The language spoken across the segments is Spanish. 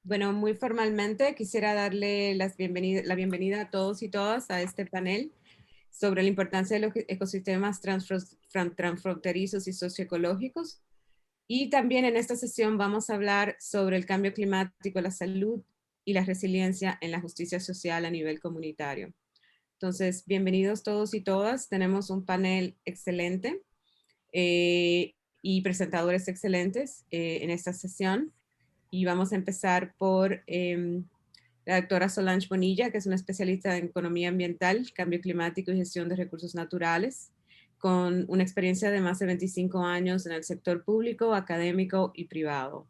Bueno, muy formalmente quisiera darle la bienvenida a todos y todas a este panel sobre la importancia de los ecosistemas transfronterizos y socioecológicos. Y también en esta sesión vamos a hablar sobre el cambio climático, la salud y la resiliencia en la justicia social a nivel comunitario. Entonces, bienvenidos todos y todas. Tenemos un panel excelente y presentadores excelentes en esta sesión. Y vamos a empezar por la doctora Solange Bonilla, que es una especialista en economía ambiental, cambio climático y gestión de recursos naturales, con una experiencia de más de 25 años en el sector público, académico y privado.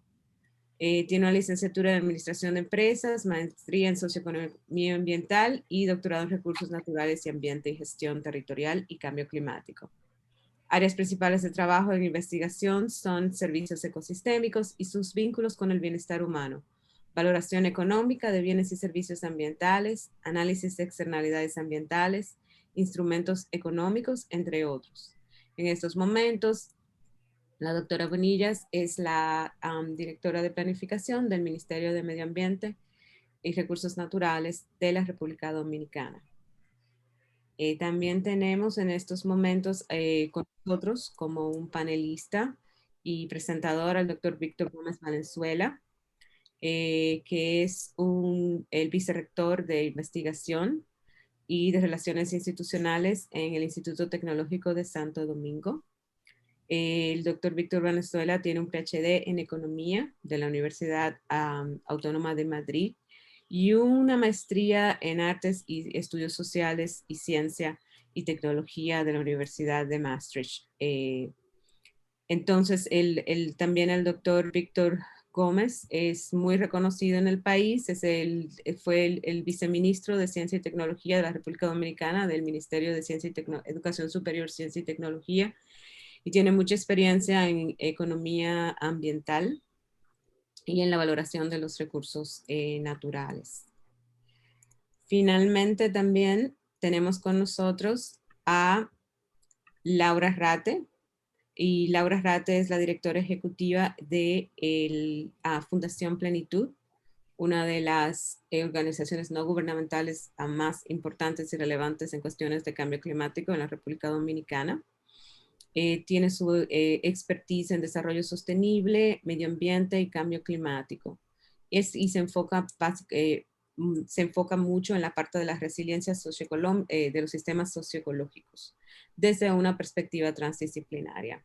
Tiene una licenciatura en Administración de Empresas, maestría en Socioeconomía Ambiental y doctorado en Recursos Naturales y Ambiente y Gestión Territorial y Cambio Climático. Áreas principales de trabajo en investigación son servicios ecosistémicos y sus vínculos con el bienestar humano, valoración económica de bienes y servicios ambientales, análisis de externalidades ambientales, instrumentos económicos, entre otros. En estos momentos, la doctora Bonillas es la directora de planificación del Ministerio de Medio Ambiente y Recursos Naturales de la República Dominicana. También tenemos en estos momentos con nosotros como un panelista y presentador al doctor Víctor Gómez Valenzuela, que es el vicerrector de investigación y de relaciones institucionales en el Instituto Tecnológico de Santo Domingo. El doctor Víctor Valenzuela tiene un PhD en economía de la Universidad Autónoma de Madrid y una maestría en artes y estudios sociales y ciencia y tecnología de la Universidad de Maastricht. Entonces, también el doctor Víctor Gómez es muy reconocido en el país, fue el viceministro de Ciencia y Tecnología de la República Dominicana del Ministerio de Ciencia y Educación Superior, Ciencia y Tecnología, y tiene mucha experiencia en economía ambiental y en la valoración de los recursos naturales. Finalmente también tenemos con nosotros a Laura Rate, y Laura Rate es la directora ejecutiva de la Fundación Plenitud, una de las organizaciones no gubernamentales más importantes y relevantes en cuestiones de cambio climático en la República Dominicana. Tiene su expertise en desarrollo sostenible, medio ambiente y cambio climático. Y se enfoca mucho en la parte de la resiliencia de los sistemas socioecológicos desde una perspectiva transdisciplinaria.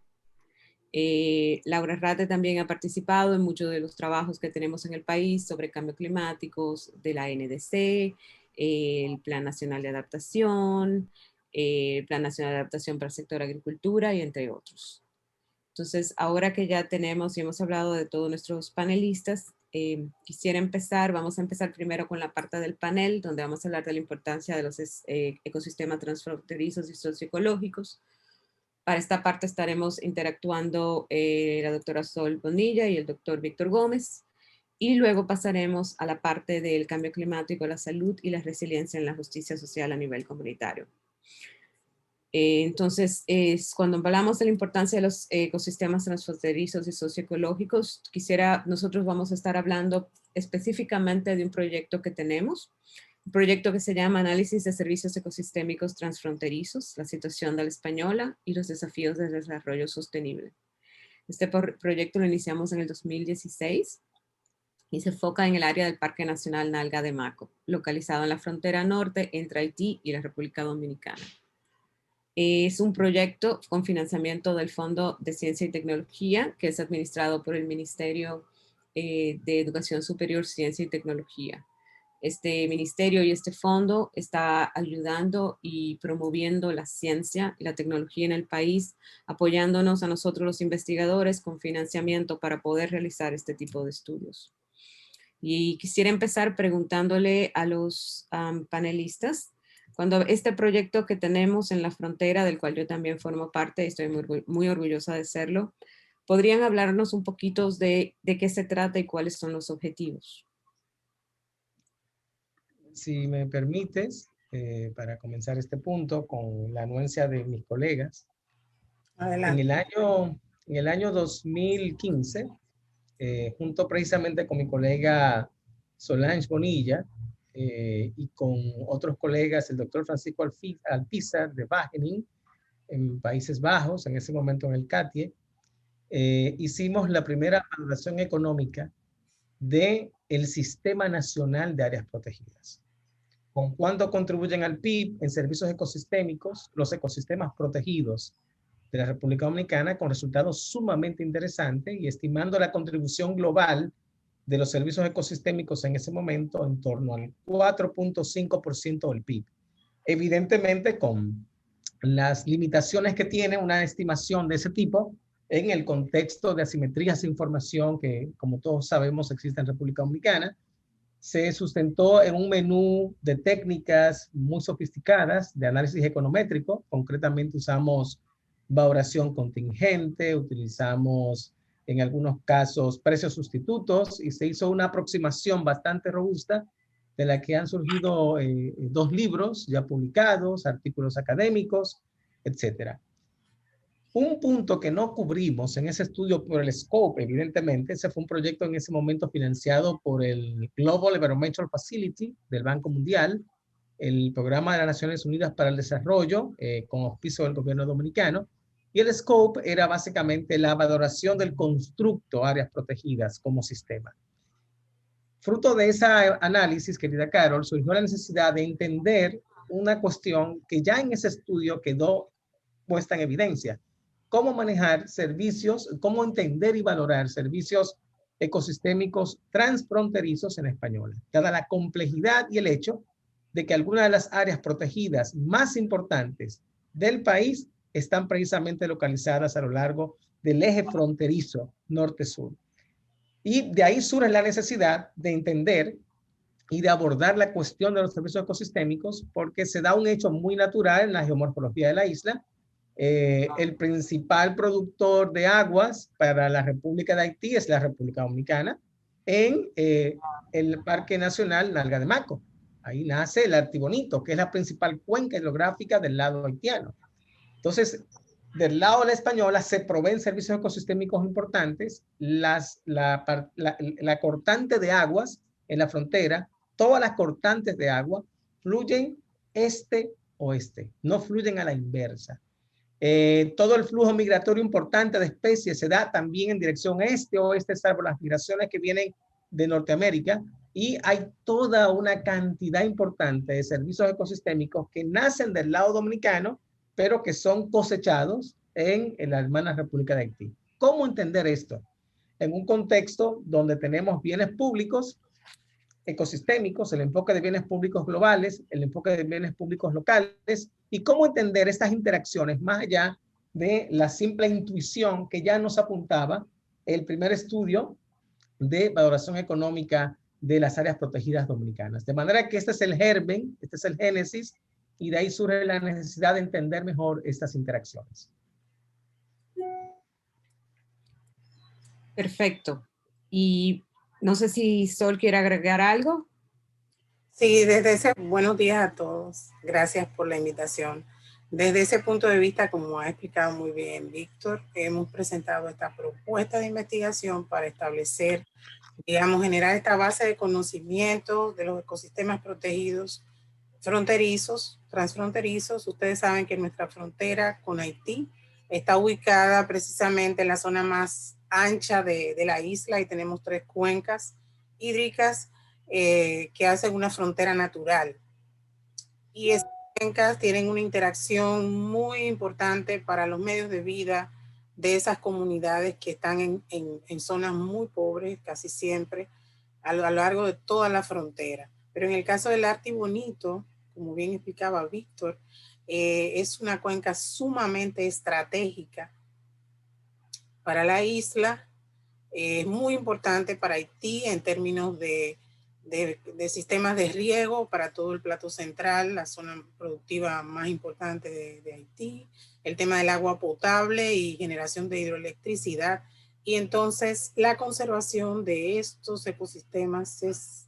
Laura Rate también ha participado en muchos de los trabajos que tenemos en el país sobre cambio climático de la NDC, el Plan Nacional de Adaptación, el Plan Nacional de Adaptación para el Sector Agricultura y entre otros. Entonces, ahora que ya tenemos y hemos hablado de todos nuestros panelistas, vamos a empezar primero con la parte del panel, donde vamos a hablar de la importancia de los ecosistemas transfronterizos y socioecológicos. Para esta parte estaremos interactuando la doctora Sol Bonilla y el doctor Víctor Gómez, y luego pasaremos a la parte del cambio climático, la salud y la resiliencia en la justicia social a nivel comunitario. Entonces, cuando hablamos de la importancia de los ecosistemas transfronterizos y socioecológicos, nosotros vamos a estar hablando específicamente de un proyecto que tenemos, un proyecto que se llama Análisis de Servicios Ecosistémicos Transfronterizos, la situación de la española y los desafíos del desarrollo sostenible. Este proyecto lo iniciamos en el 2016 y se enfoca en el área del Parque Nacional Nalga de Maco, localizado en la frontera norte entre Haití y la República Dominicana. Es un proyecto con financiamiento del Fondo de Ciencia y Tecnología, que es administrado por el Ministerio de Educación Superior, Ciencia y Tecnología. Este ministerio y este fondo está ayudando y promoviendo la ciencia y la tecnología en el país, apoyándonos a nosotros los investigadores con financiamiento para poder realizar este tipo de estudios. Y quisiera empezar preguntándole a los panelistas, cuando este proyecto que tenemos en la frontera, del cual yo también formo parte, estoy muy orgullosa de serlo, ¿podrían hablarnos un poquito de qué se trata y cuáles son los objetivos? Si me permites, para comenzar este punto, con la anuencia de mis colegas, en Adelante. el año 2015, junto precisamente con mi colega Solange Bonilla, y con otros colegas, el doctor Francisco Alpizar de Wageningen, en Países Bajos, en ese momento en el CATIE, hicimos la primera valoración económica del Sistema Nacional de Áreas Protegidas. Con cuánto contribuyen al PIB en servicios ecosistémicos los ecosistemas protegidos de la República Dominicana, con resultados sumamente interesantes y estimando la contribución global de los servicios ecosistémicos en ese momento en torno al 4.5% del PIB. Evidentemente con las limitaciones que tiene una estimación de ese tipo en el contexto de asimetrías de información que, como todos sabemos, existe en República Dominicana. Se sustentó en un menú de técnicas muy sofisticadas de análisis econométrico. Concretamente usamos valoración contingente, utilizamos en algunos casos precios sustitutos y se hizo una aproximación bastante robusta de la que han surgido 2 libros ya publicados, artículos académicos, etcétera. Un punto que no cubrimos en ese estudio por el scope, evidentemente, ese fue un proyecto en ese momento financiado por el Global Environmental Facility del Banco Mundial, el Programa de las Naciones Unidas para el Desarrollo, con auspicio del gobierno dominicano, y el scope era básicamente la valoración del constructo áreas protegidas como sistema. Fruto de ese análisis, querida Carol, surgió la necesidad de entender una cuestión que ya en ese estudio quedó puesta en evidencia. Cómo manejar servicios, cómo entender y valorar servicios ecosistémicos transfronterizos en español, dada la complejidad y el hecho de que algunas de las áreas protegidas más importantes del país están precisamente localizadas a lo largo del eje fronterizo norte-sur. Y de ahí surge la necesidad de entender y de abordar la cuestión de los servicios ecosistémicos, porque se da un hecho muy natural en la geomorfología de la isla. El principal productor de aguas para la República de Haití es la República Dominicana, en el Parque Nacional Nalga de Maco. Ahí nace el Artibonito, que es la principal cuenca hidrográfica del lado haitiano. Entonces, del lado de la española se proveen servicios ecosistémicos importantes, la cortante de aguas en la frontera, todas las cortantes de agua fluyen este-oeste, no fluyen a la inversa. Todo el flujo migratorio importante de especies se da también en dirección este-oeste, salvo las migraciones que vienen de Norteamérica, y hay toda una cantidad importante de servicios ecosistémicos que nacen del lado dominicano, pero que son cosechados en la hermana República de Haití. ¿Cómo entender esto? En un contexto donde tenemos bienes públicos ecosistémicos, el enfoque de bienes públicos globales, el enfoque de bienes públicos locales, y cómo entender estas interacciones más allá de la simple intuición que ya nos apuntaba el primer estudio de valoración económica de las áreas protegidas dominicanas. De manera que este es el germen, este es el génesis, y de ahí surge la necesidad de entender mejor estas interacciones. Perfecto. Y no sé si Sol quiere agregar algo. Sí, buenos días a todos. Gracias por la invitación. Desde ese punto de vista, como ha explicado muy bien Víctor, hemos presentado esta propuesta de investigación para establecer, digamos, generar esta base de conocimiento de los ecosistemas protegidos fronterizos, transfronterizos. Ustedes saben que nuestra frontera con Haití está ubicada precisamente en la zona más ancha de la isla y tenemos 3 cuencas hídricas que hacen una frontera natural. Y estas cuencas tienen una interacción muy importante para los medios de vida de esas comunidades que están en zonas muy pobres casi siempre a lo largo de toda la frontera. Pero en el caso del Artibonito, como bien explicaba Víctor, es una cuenca sumamente estratégica para la isla, es muy importante para Haití en términos de sistemas de riego para todo el plato central, la zona productiva más importante de Haití, el tema del agua potable y generación de hidroelectricidad. Y entonces la conservación de estos ecosistemas es,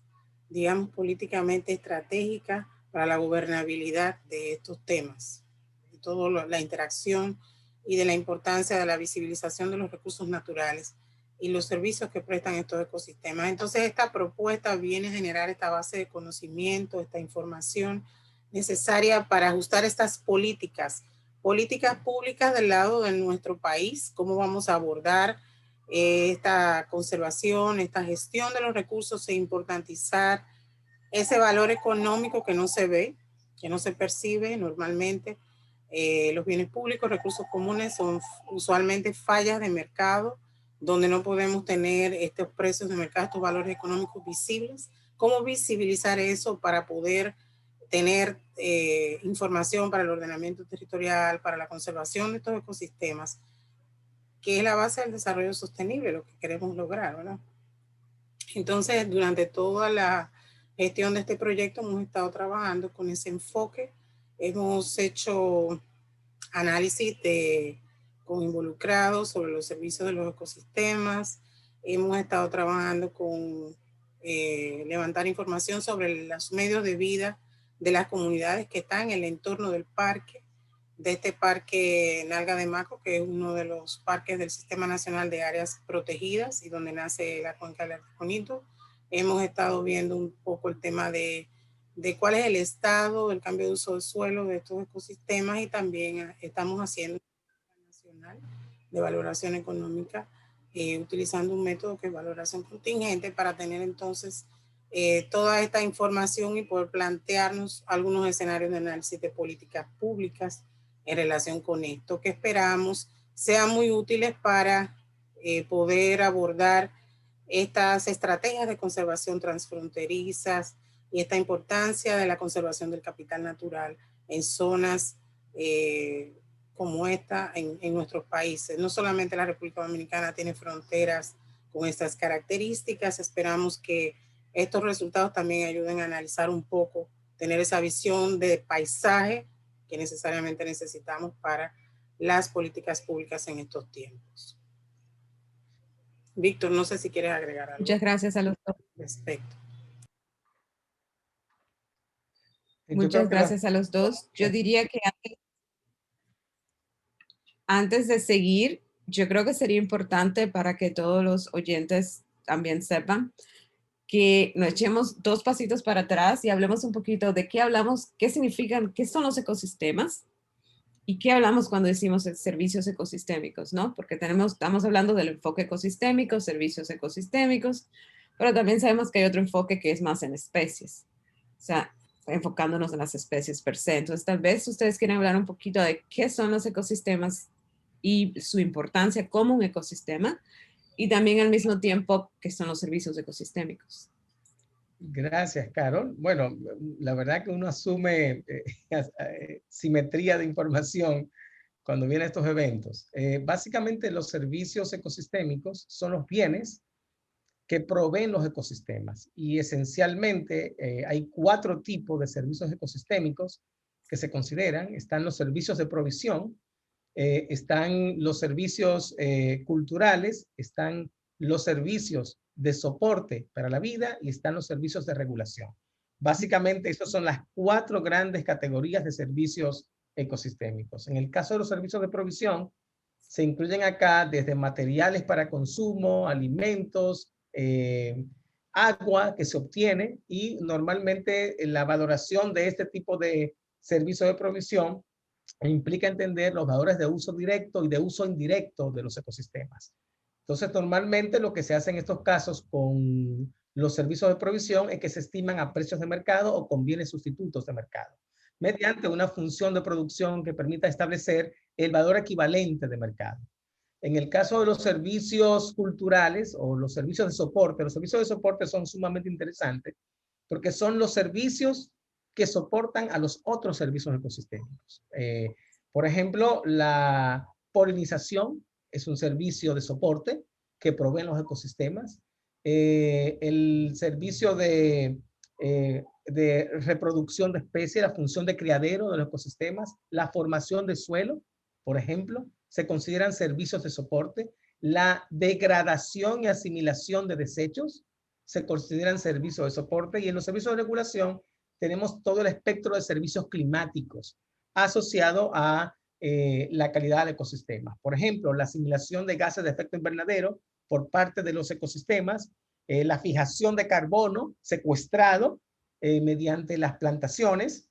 digamos, políticamente estratégica para la gobernabilidad de estos temas, de toda la interacción y de la importancia de la visibilización de los recursos naturales. y los servicios que prestan estos ecosistemas. Entonces, esta propuesta viene a generar esta base de conocimiento, esta información necesaria para ajustar estas políticas públicas del lado de nuestro país, cómo vamos a abordar esta conservación, esta gestión de los recursos e importantizar ese valor económico que no se ve, que no se percibe normalmente. Los bienes públicos, recursos comunes son usualmente fallas de mercado, donde no podemos tener estos precios de mercado, estos valores económicos visibles. ¿Cómo visibilizar eso para poder tener información para el ordenamiento territorial, para la conservación de estos ecosistemas, que es la base del desarrollo sostenible, lo que queremos lograr, ¿verdad? Entonces, durante toda la gestión de este proyecto hemos estado trabajando con ese enfoque. Hemos hecho análisis con involucrados sobre los servicios de los ecosistemas. Hemos estado trabajando con levantar información sobre los medios de vida de las comunidades que están en el entorno del parque, de este parque Nalga de Maco, que es uno de los parques del Sistema Nacional de Áreas Protegidas y donde nace la cuenca del Articonito. Hemos estado viendo un poco el tema de cuál es el estado del cambio de uso del suelo de estos ecosistemas, y también estamos haciendo un nacional de valoración económica utilizando un método que es valoración contingente para tener entonces toda esta información y poder plantearnos algunos escenarios de análisis de políticas públicas en relación con esto, que esperamos sean muy útiles para poder abordar estas estrategias de conservación transfronterizas y esta importancia de la conservación del capital natural en zonas como esta en nuestros países. No solamente la República Dominicana tiene fronteras con estas características, esperamos que estos resultados también ayuden a analizar un poco, tener esa visión de paisaje que necesariamente necesitamos para las políticas públicas en estos tiempos. Víctor, no sé si quieres agregar algo. Muchas gracias a los dos. Respecto. Muchas gracias a los dos. Yo diría que antes de seguir, yo creo que sería importante para que todos los oyentes también sepan que nos echemos dos pasitos para atrás y hablemos un poquito de qué hablamos, qué significan, qué son los ecosistemas y qué hablamos cuando decimos servicios ecosistémicos, ¿no? Porque estamos hablando del enfoque ecosistémico, servicios ecosistémicos, pero también sabemos que hay otro enfoque que es más en especies, o sea, enfocándonos en las especies per se. Entonces, tal vez ustedes quieren hablar un poquito de qué son los ecosistemas y su importancia como un ecosistema, y también al mismo tiempo qué son los servicios ecosistémicos. Gracias, Carol. Bueno, la verdad que uno asume simetría de información cuando vienen estos eventos. Básicamente los servicios ecosistémicos son los bienes que proveen los ecosistemas, y esencialmente hay 4 tipos de servicios ecosistémicos que se consideran. Están los servicios de provisión, están los servicios culturales, están los servicios de soporte para la vida y están los servicios de regulación. Básicamente, estas son las 4 grandes categorías de servicios ecosistémicos. En el caso de los servicios de provisión, se incluyen acá desde materiales para consumo, alimentos, agua que se obtiene, y normalmente la valoración de este tipo de servicio de provisión implica entender los valores de uso directo y de uso indirecto de los ecosistemas. Entonces, normalmente lo que se hace en estos casos con los servicios de provisión es que se estiman a precios de mercado o con bienes sustitutos de mercado, mediante una función de producción que permita establecer el valor equivalente de mercado. En el caso de los servicios culturales o los servicios de soporte son sumamente interesantes porque son los servicios que soportan a los otros servicios ecosistémicos. Por ejemplo, la polinización es un servicio de soporte que proveen los ecosistemas. El servicio de reproducción de especies, la función de criadero de los ecosistemas, la formación de suelo, por ejemplo, se consideran servicios de soporte. La degradación y asimilación de desechos se consideran servicios de soporte. Y en los servicios de regulación tenemos todo el espectro de servicios climáticos asociado a la calidad del ecosistema. Por ejemplo, la asimilación de gases de efecto invernadero por parte de los ecosistemas, la fijación de carbono secuestrado mediante las plantaciones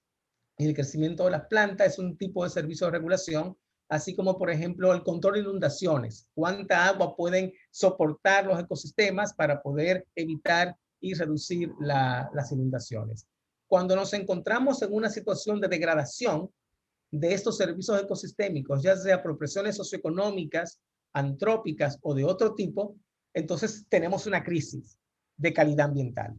y el crecimiento de las plantas es un tipo de servicio de regulación, así como, por ejemplo, el control de inundaciones. ¿Cuánta agua pueden soportar los ecosistemas para poder evitar y reducir las inundaciones? Cuando nos encontramos en una situación de degradación de estos servicios ecosistémicos, ya sea por presiones socioeconómicas, antrópicas o de otro tipo, entonces tenemos una crisis de calidad ambiental.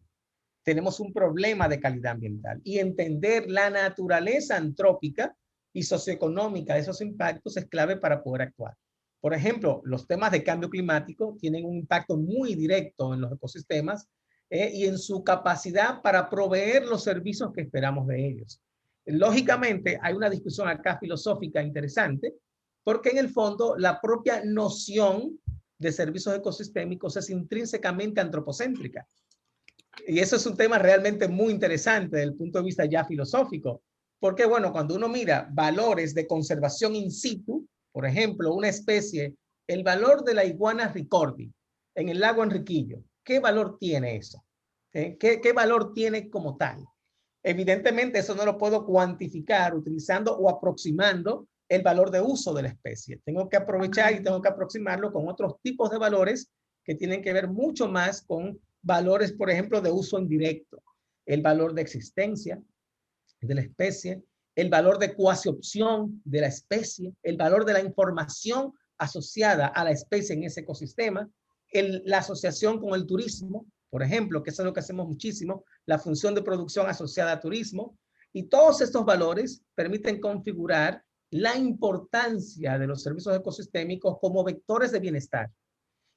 Tenemos un problema de calidad ambiental y entender la naturaleza antrópica y socioeconómica de esos impactos es clave para poder actuar. Por ejemplo, los temas de cambio climático tienen un impacto muy directo en los ecosistemas y en su capacidad para proveer los servicios que esperamos de ellos. Lógicamente, hay una discusión acá filosófica interesante, porque en el fondo la propia noción de servicios ecosistémicos es intrínsecamente antropocéntrica. Y eso es un tema realmente muy interesante desde el punto de vista ya filosófico, porque bueno, cuando uno mira valores de conservación in situ, por ejemplo, una especie, el valor de la iguana ricordi en el lago Enriquillo, ¿qué valor tiene eso? ¿Qué valor tiene como tal? Evidentemente eso no lo puedo cuantificar utilizando o aproximando el valor de uso de la especie. Tengo que aprovechar y tengo que aproximarlo con otros tipos de valores que tienen que ver mucho más con valores, por ejemplo, de uso indirecto, el valor de existencia de la especie, el valor de coabsorción de la especie, el valor de la información asociada a la especie en ese ecosistema, la asociación con el turismo, por ejemplo, que eso es lo que hacemos muchísimo, la función de producción asociada a turismo, y todos estos valores permiten configurar la importancia de los servicios ecosistémicos como vectores de bienestar.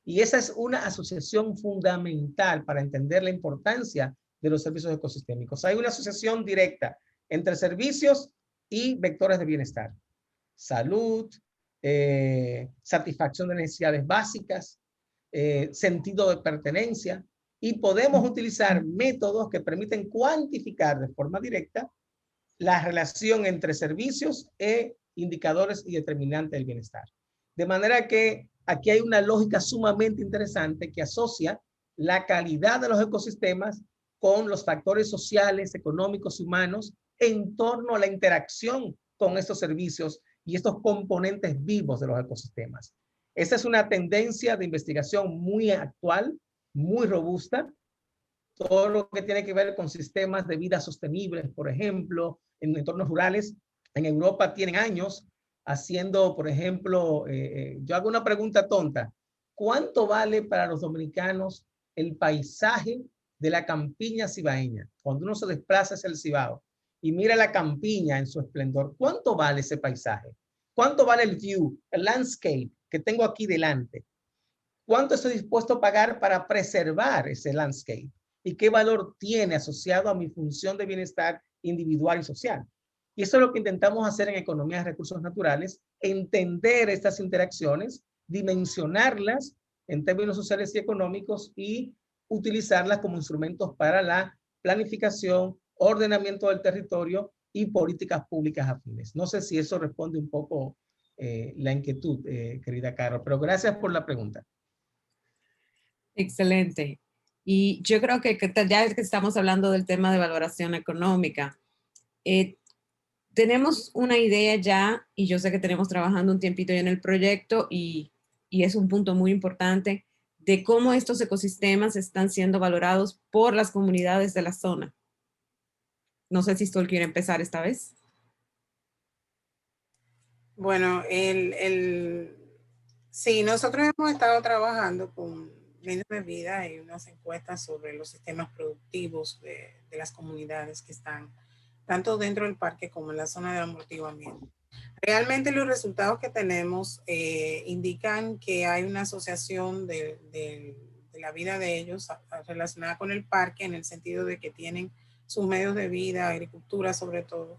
Y esa es una asociación fundamental para entender la importancia de los servicios ecosistémicos. Hay una asociación directa entre servicios y vectores de bienestar. Salud, satisfacción de necesidades básicas, sentido de pertenencia, y podemos utilizar métodos que permiten cuantificar de forma directa la relación entre servicios e indicadores y determinantes del bienestar. De manera que aquí hay una lógica sumamente interesante que asocia la calidad de los ecosistemas con los factores sociales, económicos y humanos en torno a la interacción con estos servicios y estos componentes vivos de los ecosistemas. Esta es una tendencia de investigación muy actual, muy robusta. Todo lo que tiene que ver con sistemas de vida sostenibles, por ejemplo, en entornos rurales, en Europa tienen años haciendo, por ejemplo, yo hago una pregunta tonta. ¿Cuánto vale para los dominicanos el paisaje de la campiña cibaeña? Cuando uno se desplaza hacia el Cibao y mira la campiña en su esplendor, ¿cuánto vale ese paisaje? ¿Cuánto vale el view, el landscape que tengo aquí delante? ¿Cuánto estoy dispuesto a pagar para preservar ese landscape? ¿Y qué valor tiene asociado a mi función de bienestar individual y social? Y eso es lo que intentamos hacer en Economía de Recursos Naturales, entender estas interacciones, dimensionarlas en términos sociales y económicos y utilizarlas como instrumentos para la planificación, ordenamiento del territorio y políticas públicas afines. No sé si eso responde un poco la inquietud, querida Caro, pero gracias por la pregunta. Excelente. Y yo creo que ya que estamos hablando del tema de valoración económica, tenemos una idea ya, y yo sé que tenemos trabajando un tiempito ya en el proyecto, y es un punto muy importante, de cómo estos ecosistemas están siendo valorados por las comunidades de la zona. No sé si Sol quiere empezar esta vez. Bueno, sí, nosotros hemos estado trabajando con líneas de vida y unas encuestas sobre los sistemas productivos de las comunidades que están tanto dentro del parque como en la zona de amortiguamiento. Realmente los resultados que tenemos indican que hay una asociación de la vida de ellos relacionada con el parque, en el sentido de que tienen sus medios de vida, agricultura sobre todo,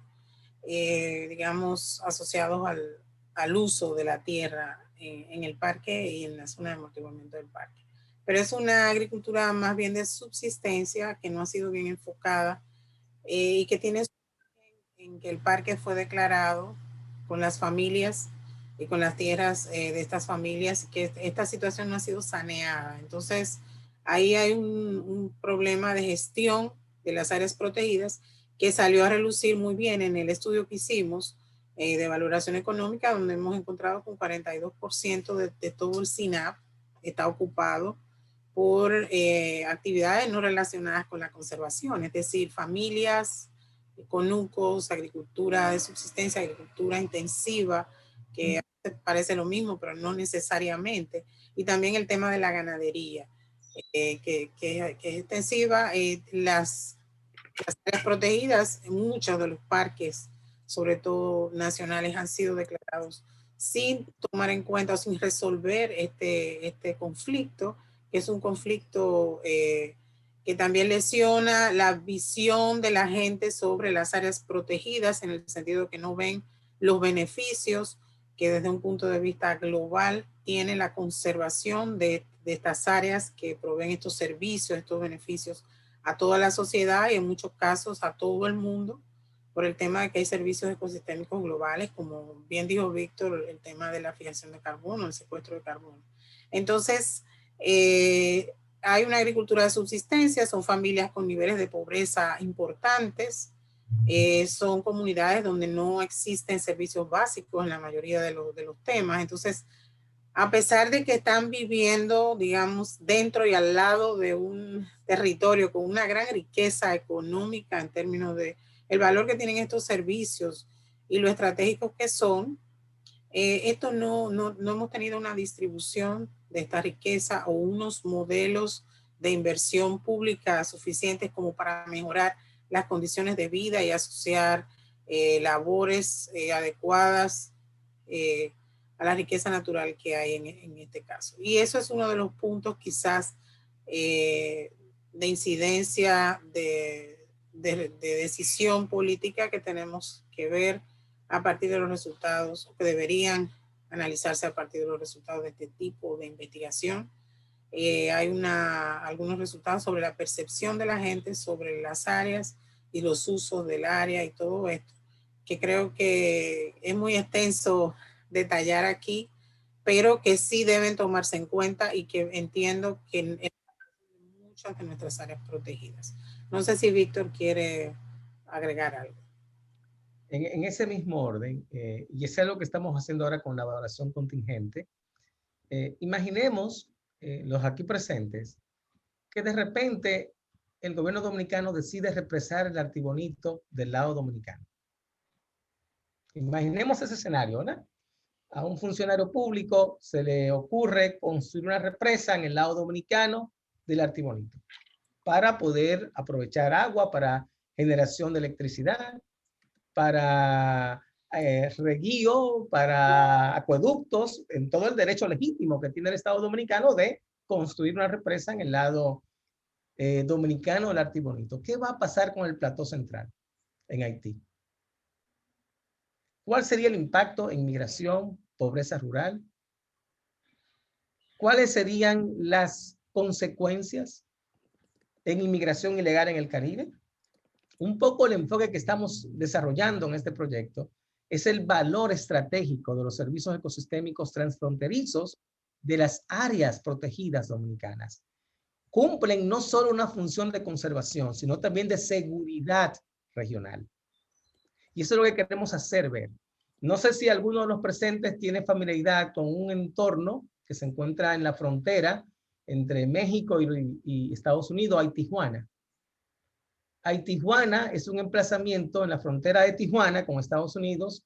digamos, asociados al uso de la tierra en el parque y en la zona de amortiguamiento del parque. Pero es una agricultura más bien de subsistencia que no ha sido bien enfocada y que tiene en que el parque fue declarado con las familias y con las tierras de estas familias, que esta situación no ha sido saneada. Entonces, ahí hay un problema de gestión de las áreas protegidas que salió a relucir muy bien en el estudio que hicimos de valoración económica, donde hemos encontrado que un 42% de todo el CINAP está ocupado por actividades no relacionadas con la conservación, es decir, familias, conucos, agricultura de subsistencia, agricultura intensiva, que parece lo mismo, pero no necesariamente, y también el tema de la ganadería, que es extensiva. Las áreas protegidas, muchos de los parques, sobre todo nacionales, han sido declarados sin tomar en cuenta o sin resolver este conflicto, que es un conflicto que también lesiona la visión de la gente sobre las áreas protegidas, en el sentido de que no ven los beneficios que desde un punto de vista global tiene la conservación de estas áreas que proveen estos servicios, estos beneficios a toda la sociedad y en muchos casos a todo el mundo, por el tema de que hay servicios ecosistémicos globales, como bien dijo Víctor, el tema de la fijación de carbono, el secuestro de carbono. Entonces, hay una agricultura de subsistencia, son familias con niveles de pobreza importantes, son comunidades donde no existen servicios básicos en la mayoría de los temas. Entonces, a pesar de que están viviendo, digamos, dentro y al lado de un territorio con una gran riqueza económica en términos de el valor que tienen estos servicios y lo estratégicos que son, esto no hemos tenido una distribución de esta riqueza o unos modelos de inversión pública suficientes como para mejorar las condiciones de vida y asociar labores adecuadas a la riqueza natural que hay en este caso. Y eso es uno de los puntos quizás de incidencia de decisión política que tenemos que ver a partir de los resultados, o que deberían analizarse a partir de los resultados de este tipo de investigación. Hay algunos resultados sobre la percepción de la gente sobre las áreas y los usos del área y todo esto, que creo que es muy extenso detallar aquí, pero que sí deben tomarse en cuenta y que entiendo que en muchas de nuestras áreas protegidas. No sé si Víctor quiere agregar algo. En ese mismo orden, y es algo que estamos haciendo ahora con la valoración contingente, imaginemos los aquí presentes que de repente el gobierno dominicano decide represar el artibonito del lado dominicano. Imaginemos ese escenario, ¿no? A un funcionario público se le ocurre construir una represa en el lado dominicano del artibonito para poder aprovechar agua para generación de electricidad, para reguío, para acueductos, en todo el derecho legítimo que tiene el Estado dominicano de construir una represa en el lado dominicano del artibonito. ¿Qué va a pasar con el plató central en Haití? ¿Cuál sería el impacto en migración, pobreza rural? ¿Cuáles serían las consecuencias en inmigración ilegal en el Caribe? Un poco el enfoque que estamos desarrollando en este proyecto es el valor estratégico de los servicios ecosistémicos transfronterizos de las áreas protegidas dominicanas. Cumplen no solo una función de conservación, sino también de seguridad regional. Y eso es lo que queremos hacer ver. No sé si alguno de los presentes tiene familiaridad con un entorno que se encuentra en la frontera entre México y Estados Unidos, hay Tijuana. Tijuana es un emplazamiento en la frontera de Tijuana con Estados Unidos,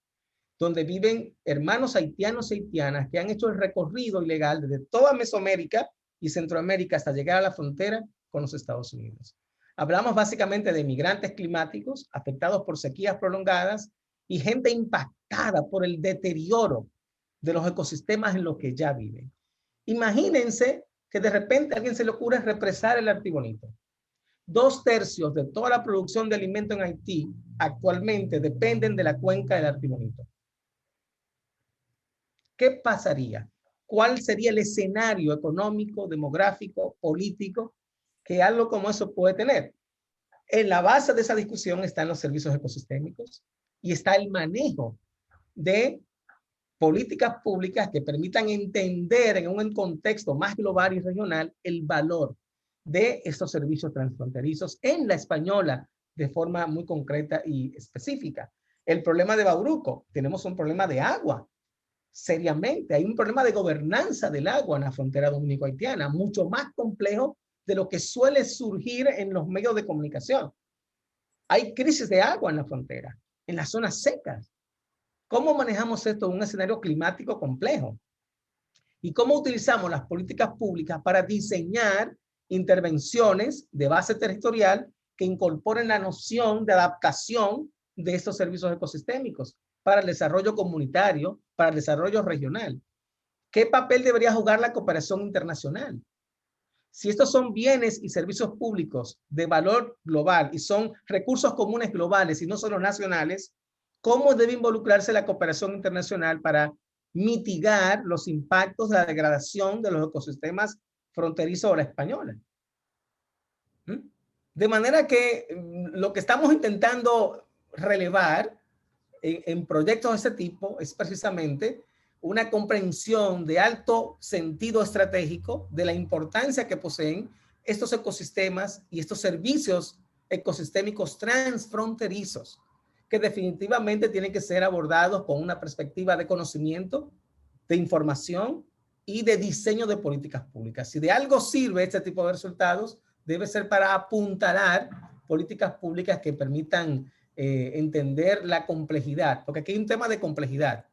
donde viven hermanos haitianos y haitianas que han hecho el recorrido ilegal desde toda Mesoamérica y Centroamérica hasta llegar a la frontera con los Estados Unidos. Hablamos básicamente de migrantes climáticos afectados por sequías prolongadas y gente impactada por el deterioro de los ecosistemas en los que ya viven. Imagínense que de repente a alguien se le ocurre represar el artibonito. 2/3 de toda la producción de alimento en Haití actualmente dependen de la cuenca del artibonito. ¿Qué pasaría? ¿Cuál sería el escenario económico, demográfico, político que algo como eso puede tener? En la base de esa discusión están los servicios ecosistémicos y está el manejo de políticas públicas que permitan entender en un contexto más global y regional el valor de estos servicios transfronterizos en la española de forma muy concreta y específica. El problema de Bauruco, tenemos un problema de agua, seriamente. Hay un problema de gobernanza del agua en la frontera dominico-haitiana, mucho más complejo de lo que suele surgir en los medios de comunicación. Hay crisis de agua en la frontera, en las zonas secas. ¿Cómo manejamos esto en un escenario climático complejo? ¿Y cómo utilizamos las políticas públicas para diseñar intervenciones de base territorial que incorporen la noción de adaptación de estos servicios ecosistémicos para el desarrollo comunitario, para el desarrollo regional? ¿Qué papel debería jugar la cooperación internacional? Si estos son bienes y servicios públicos de valor global y son recursos comunes globales y no solo nacionales, ¿cómo debe involucrarse la cooperación internacional para mitigar los impactos de la degradación de los ecosistemas fronterizos o la española? De manera que lo que estamos intentando relevar en proyectos de este tipo es precisamente una comprensión de alto sentido estratégico de la importancia que poseen estos ecosistemas y estos servicios ecosistémicos transfronterizos, que definitivamente tienen que ser abordados con una perspectiva de conocimiento, de información y de diseño de políticas públicas. Si de algo sirve este tipo de resultados, debe ser para apuntalar políticas públicas que permitan entender la complejidad, porque aquí hay un tema de complejidad.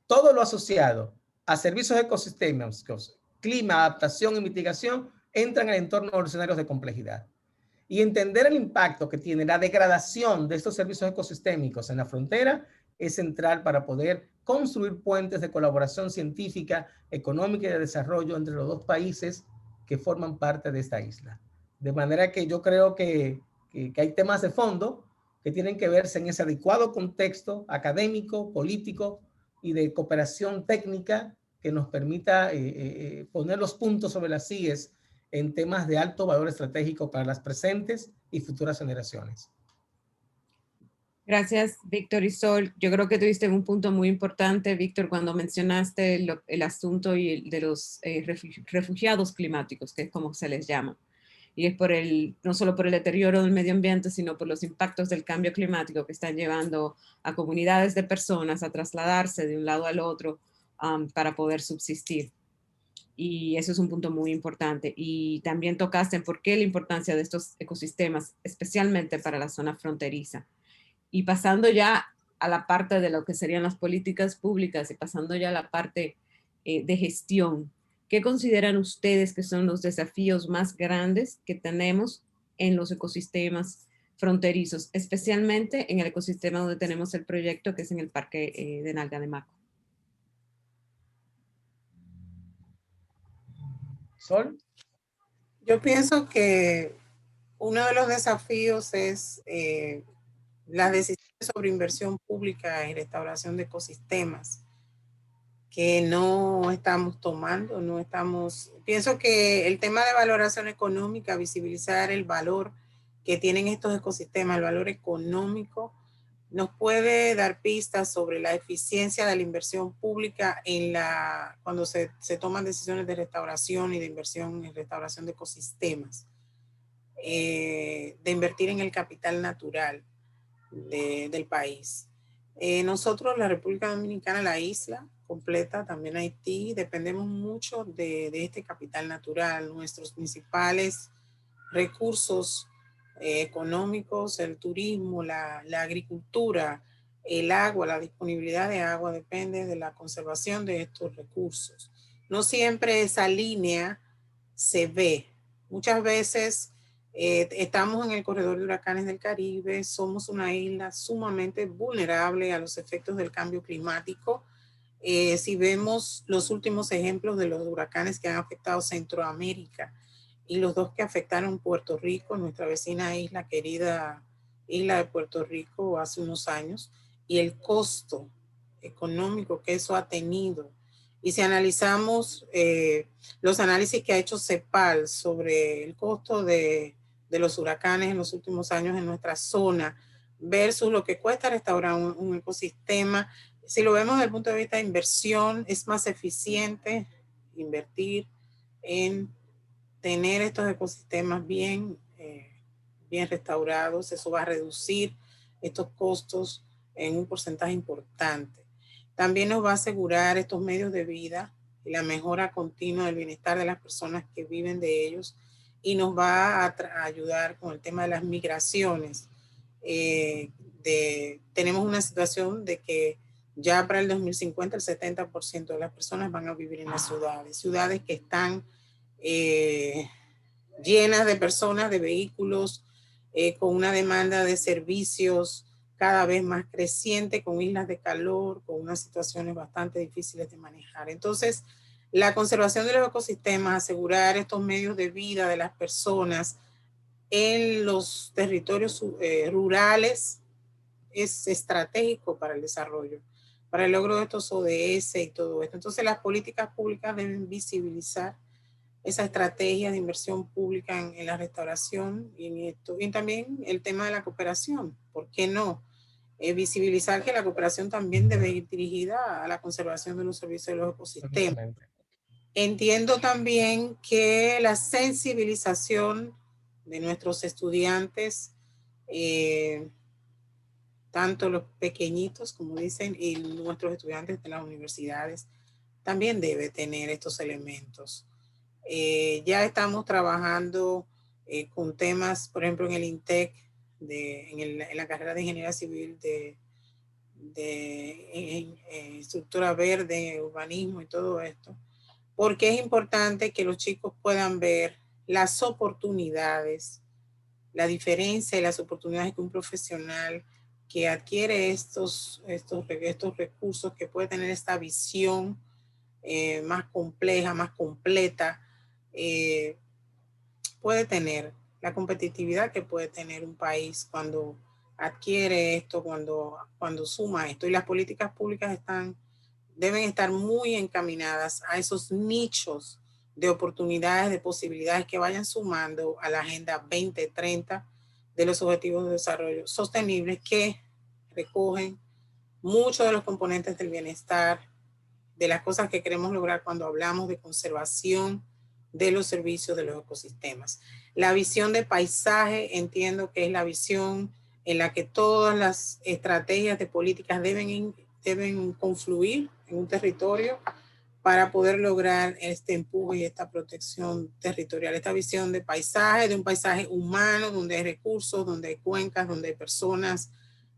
Todo lo asociado a servicios ecosistémicos, clima, adaptación y mitigación, entran en el entorno de los escenarios de complejidad. Y entender el impacto que tiene la degradación de estos servicios ecosistémicos en la frontera es central para poder construir puentes de colaboración científica, económica y de desarrollo entre los dos países que forman parte de esta isla. De manera que yo creo que hay temas de fondo que tienen que verse en ese adecuado contexto académico, político y de cooperación técnica que nos permita poner los puntos sobre las IES en temas de alto valor estratégico para las presentes y futuras generaciones. Gracias, Víctor y Sol. Yo creo que tuviste un punto muy importante, Víctor, cuando mencionaste el asunto de los refugiados climáticos, que es como se les llama. Y es no solo por el deterioro del medio ambiente, sino por los impactos del cambio climático que están llevando a comunidades de personas a trasladarse de un lado al otro para poder subsistir. Y eso es un punto muy importante. Y también tocaste en por qué la importancia de estos ecosistemas, especialmente para la zona fronteriza. Y pasando ya a la parte de lo que serían las políticas públicas y pasando ya a la parte de gestión, ¿qué consideran ustedes que son los desafíos más grandes que tenemos en los ecosistemas fronterizos, especialmente en el ecosistema donde tenemos el proyecto que es en el Parque de Nalga de Maco? Sol. Yo pienso que uno de los desafíos es las decisiones sobre inversión pública y restauración de ecosistemas que no estamos tomando, pienso que el tema de valoración económica, visibilizar el valor que tienen estos ecosistemas, el valor económico, nos puede dar pistas sobre la eficiencia de la inversión pública cuando se toman decisiones de restauración y de inversión en restauración de ecosistemas, de invertir en el capital natural del país. Nosotros, la República Dominicana, la isla completa, también Haití, dependemos mucho de este capital natural. Nuestros principales recursos económicos, el turismo, la agricultura, el agua, la disponibilidad de agua depende de la conservación de estos recursos. No siempre esa línea se ve. Muchas veces estamos en el corredor de huracanes del Caribe, somos una isla sumamente vulnerable a los efectos del cambio climático. Si vemos los últimos ejemplos de los huracanes que han afectado Centroamérica y los dos que afectaron Puerto Rico, nuestra vecina isla, querida isla de Puerto Rico, hace unos años, y el costo económico que eso ha tenido. Y si analizamos los análisis que ha hecho CEPAL sobre el costo de los huracanes en los últimos años en nuestra zona versus lo que cuesta restaurar un ecosistema, Si lo vemos desde el punto de vista de inversión, es más eficiente invertir en tener estos ecosistemas bien restaurados. Eso va a reducir estos costos en un porcentaje importante. También nos va a asegurar estos medios de vida y la mejora continua del bienestar de las personas que viven de ellos, y nos va a ayudar con el tema de las migraciones. Tenemos una situación de que ya para el 2050 el 70% de las personas van a vivir en las ciudades que están llenas de personas, de vehículos, con una demanda de servicios cada vez más creciente, con islas de calor, con unas situaciones bastante difíciles de manejar. Entonces, la conservación de los ecosistemas, asegurar estos medios de vida de las personas en los territorios rurales, es estratégico para el desarrollo, para el logro de estos ODS y todo esto. Entonces, las políticas públicas deben visibilizar esa estrategia de inversión pública en la restauración y en esto. Y también el tema de la cooperación. ¿Por qué no? Visibilizar que la cooperación también debe ir dirigida a la conservación de los servicios de los ecosistemas. Entiendo también que la sensibilización de nuestros estudiantes, tanto los pequeñitos, como dicen, y nuestros estudiantes de las universidades, también debe tener estos elementos. Ya estamos trabajando con temas, por ejemplo, en el INTEC, en la carrera de Ingeniería Civil en estructura verde, urbanismo y todo esto, porque es importante que los chicos puedan ver las oportunidades, la diferencia y las oportunidades que un profesional que adquiere estos recursos, que puede tener esta visión más compleja, más completa, puede tener, la competitividad que puede tener un país cuando adquiere esto, cuando suma esto. Y las políticas públicas deben estar muy encaminadas a esos nichos de oportunidades, de posibilidades que vayan sumando a la Agenda 2030 de los Objetivos de Desarrollo Sostenible, que recogen muchos de los componentes del bienestar, de las cosas que queremos lograr cuando hablamos de conservación de los servicios de los ecosistemas. La visión de paisaje, entiendo que es la visión en la que todas las estrategias de políticas deben confluir en un territorio para poder lograr este empuje y esta protección territorial. Esta visión de paisaje, de un paisaje humano, donde hay recursos, donde hay cuencas, donde hay personas,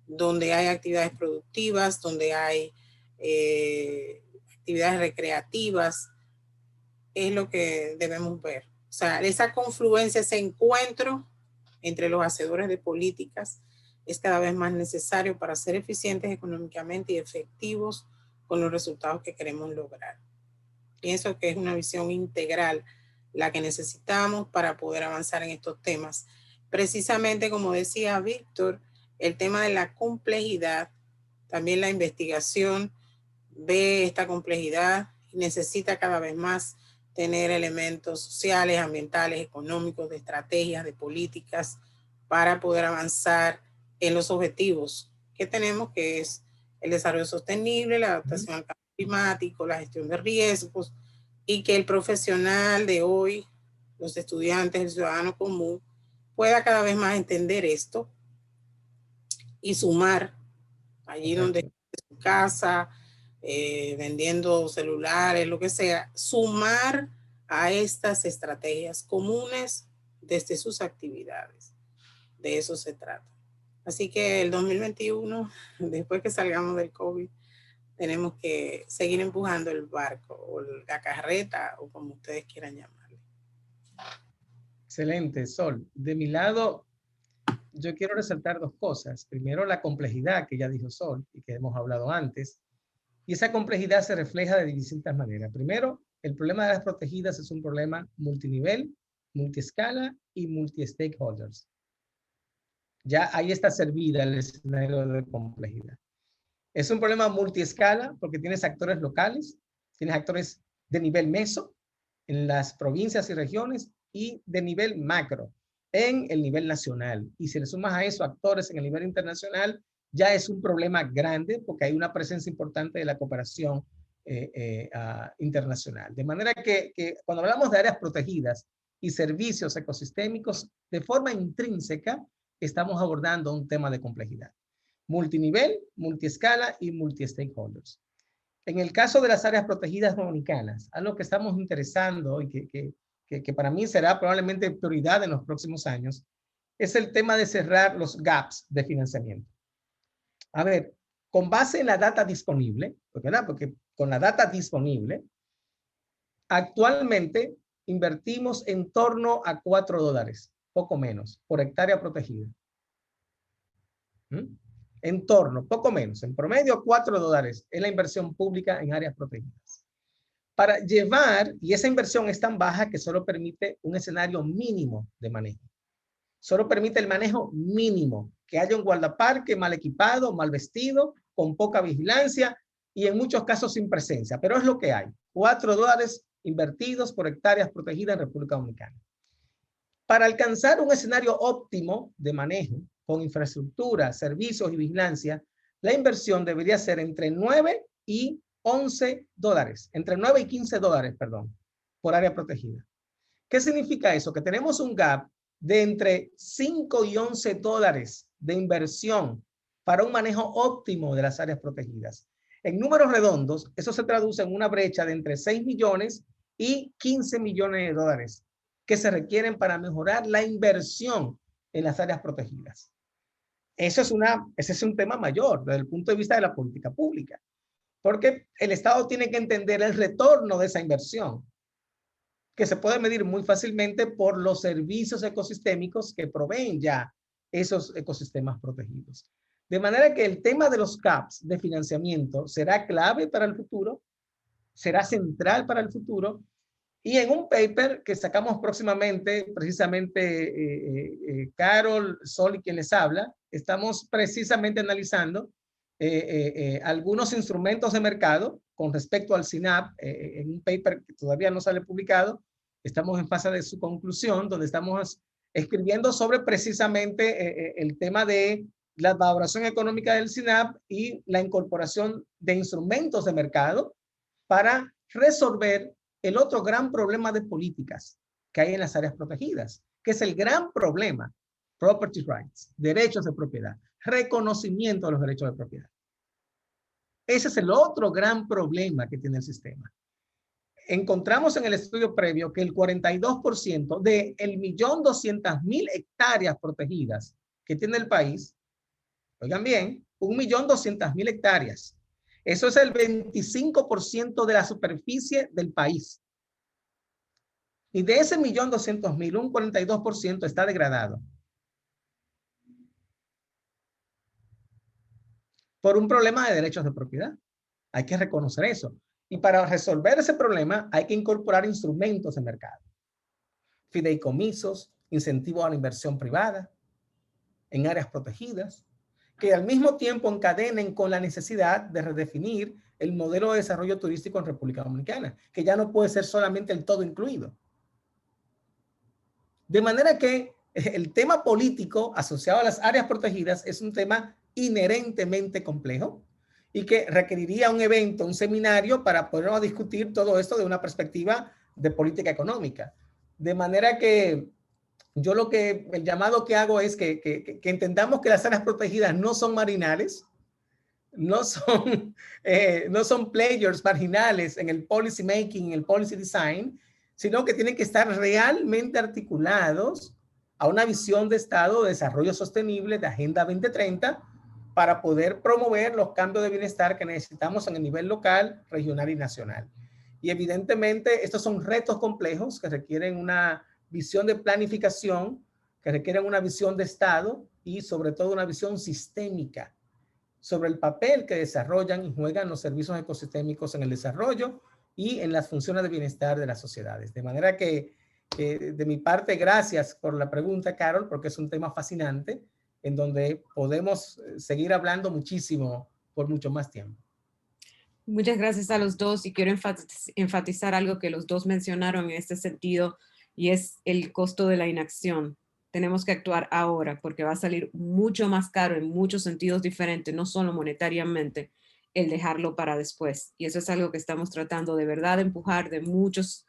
donde hay actividades productivas, donde hay actividades recreativas, es lo que debemos ver. O sea, esa confluencia, ese encuentro entre los hacedores de políticas es cada vez más necesario para ser eficientes económicamente y efectivos con los resultados que queremos lograr. Pienso que es una visión integral la que necesitamos para poder avanzar en estos temas. Precisamente como decía Víctor, el tema de la complejidad, también la investigación ve esta complejidad y necesita cada vez más tener elementos sociales, ambientales, económicos, de estrategias, de políticas para poder avanzar en los objetivos que tenemos, que es el desarrollo sostenible, la adaptación al cambio climático, la gestión de riesgos, y que el profesional de hoy, los estudiantes, el ciudadano común, pueda cada vez más entender esto y sumar allí donde esté su casa, vendiendo celulares, lo que sea, sumar a estas estrategias comunes desde sus actividades. De eso se trata. Así que el 2021, después que salgamos del COVID, tenemos que seguir empujando el barco o la carreta o como ustedes quieran llamarle. Excelente, Sol. De mi lado, yo quiero resaltar dos cosas. Primero, la complejidad que ya dijo Sol y que hemos hablado antes. Y esa complejidad se refleja de distintas maneras. Primero, el problema de las protegidas es un problema multinivel, multiescala y multi-stakeholders. Ya ahí está servida el escenario de complejidad. Es un problema multiescala porque tienes actores locales, tienes actores de nivel meso en las provincias y regiones y de nivel macro en el nivel nacional. Y si le sumas a eso actores en el nivel internacional, ya es un problema grande porque hay una presencia importante de la cooperación internacional. De manera que cuando hablamos de áreas protegidas y servicios ecosistémicos, de forma intrínseca, estamos abordando un tema de complejidad. Multinivel, multiescala y multi-stakeholders. En el caso de las áreas protegidas dominicanas, algo que estamos interesando y que para mí será probablemente prioridad en los próximos años, es el tema de cerrar los gaps de financiamiento. A ver, con base en la data disponible, ¿verdad? Porque con la data disponible, actualmente invertimos en torno a $4, poco menos, por hectárea protegida. En torno, poco menos, en promedio $4 es la inversión pública en áreas protegidas. Para llevar, y esa inversión es tan baja que solo permite un escenario mínimo de manejo. Solo permite el manejo mínimo, que haya un guardaparque mal equipado, mal vestido, con poca vigilancia y en muchos casos sin presencia, pero es lo que hay. $4 invertidos por hectáreas protegidas en República Dominicana. Para alcanzar un escenario óptimo de manejo, con infraestructura, servicios y vigilancia, la inversión debería ser entre 9 y 11 dólares, entre 9 y 15 dólares, perdón, por área protegida. ¿Qué significa eso? Que tenemos un gap de entre 5 y 11 dólares de inversión para un manejo óptimo de las áreas protegidas. En números redondos, eso se traduce en una brecha de entre 6 millones y 15 millones de dólares que se requieren para mejorar la inversión en las áreas protegidas. Ese es un tema mayor desde el punto de vista de la política pública, porque el Estado tiene que entender el retorno de esa inversión, que se puede medir muy fácilmente por los servicios ecosistémicos que proveen ya esos ecosistemas protegidos. De manera que el tema de los CAPs de financiamiento será clave para el futuro, será central para el futuro, y en un paper que sacamos próximamente, precisamente Carol, Sol y quien les habla, estamos precisamente analizando algunos instrumentos de mercado con respecto al CINAP, en un paper que todavía no sale publicado. Estamos en fase de su conclusión, donde estamos escribiendo sobre precisamente el tema de la valoración económica del CINAP y la incorporación de instrumentos de mercado para resolver el otro gran problema de políticas que hay en las áreas protegidas, que es el gran problema, property rights, derechos de propiedad, reconocimiento de los derechos de propiedad. Ese es el otro gran problema que tiene el sistema. Encontramos en el estudio previo que el 42% de 1.200.000 hectáreas protegidas que tiene el país, oigan bien, 1.200.000 hectáreas. Eso es el 25% de la superficie del país. Y de ese 1.200.000, un 42% está degradado. Por un problema de derechos de propiedad. Hay que reconocer eso. Y para resolver ese problema hay que incorporar instrumentos de mercado. Fideicomisos, incentivos a la inversión privada en áreas protegidas, que al mismo tiempo encadenen con la necesidad de redefinir el modelo de desarrollo turístico en República Dominicana, que ya no puede ser solamente el todo incluido. De manera que el tema político asociado a las áreas protegidas es un tema inherentemente complejo y que requeriría un evento, un seminario para poder discutir todo esto de una perspectiva de política económica. De manera que yo el llamado que hago es que entendamos que las áreas protegidas no son marginales, no son players marginales en el policy making, en el policy design, sino que tienen que estar realmente articulados a una visión de Estado de desarrollo sostenible de Agenda 2030 para poder promover los cambios de bienestar que necesitamos en el nivel local, regional y nacional. Y evidentemente estos son retos complejos que requieren una visión de planificación, que requieren una visión de Estado y sobre todo una visión sistémica sobre el papel que desarrollan y juegan los servicios ecosistémicos en el desarrollo y en las funciones de bienestar de las sociedades. De manera que de mi parte, gracias por la pregunta, Carol, porque es un tema fascinante en donde podemos seguir hablando muchísimo por mucho más tiempo. Muchas gracias a los dos y quiero enfatizar algo que los dos mencionaron en este sentido y es el costo de la inacción. tenemos que actuar ahora, porque va a salir mucho más caro en muchos sentidos diferentes, no solo monetariamente, el dejarlo para después. Y eso es algo que estamos tratando de verdad de empujar de muchos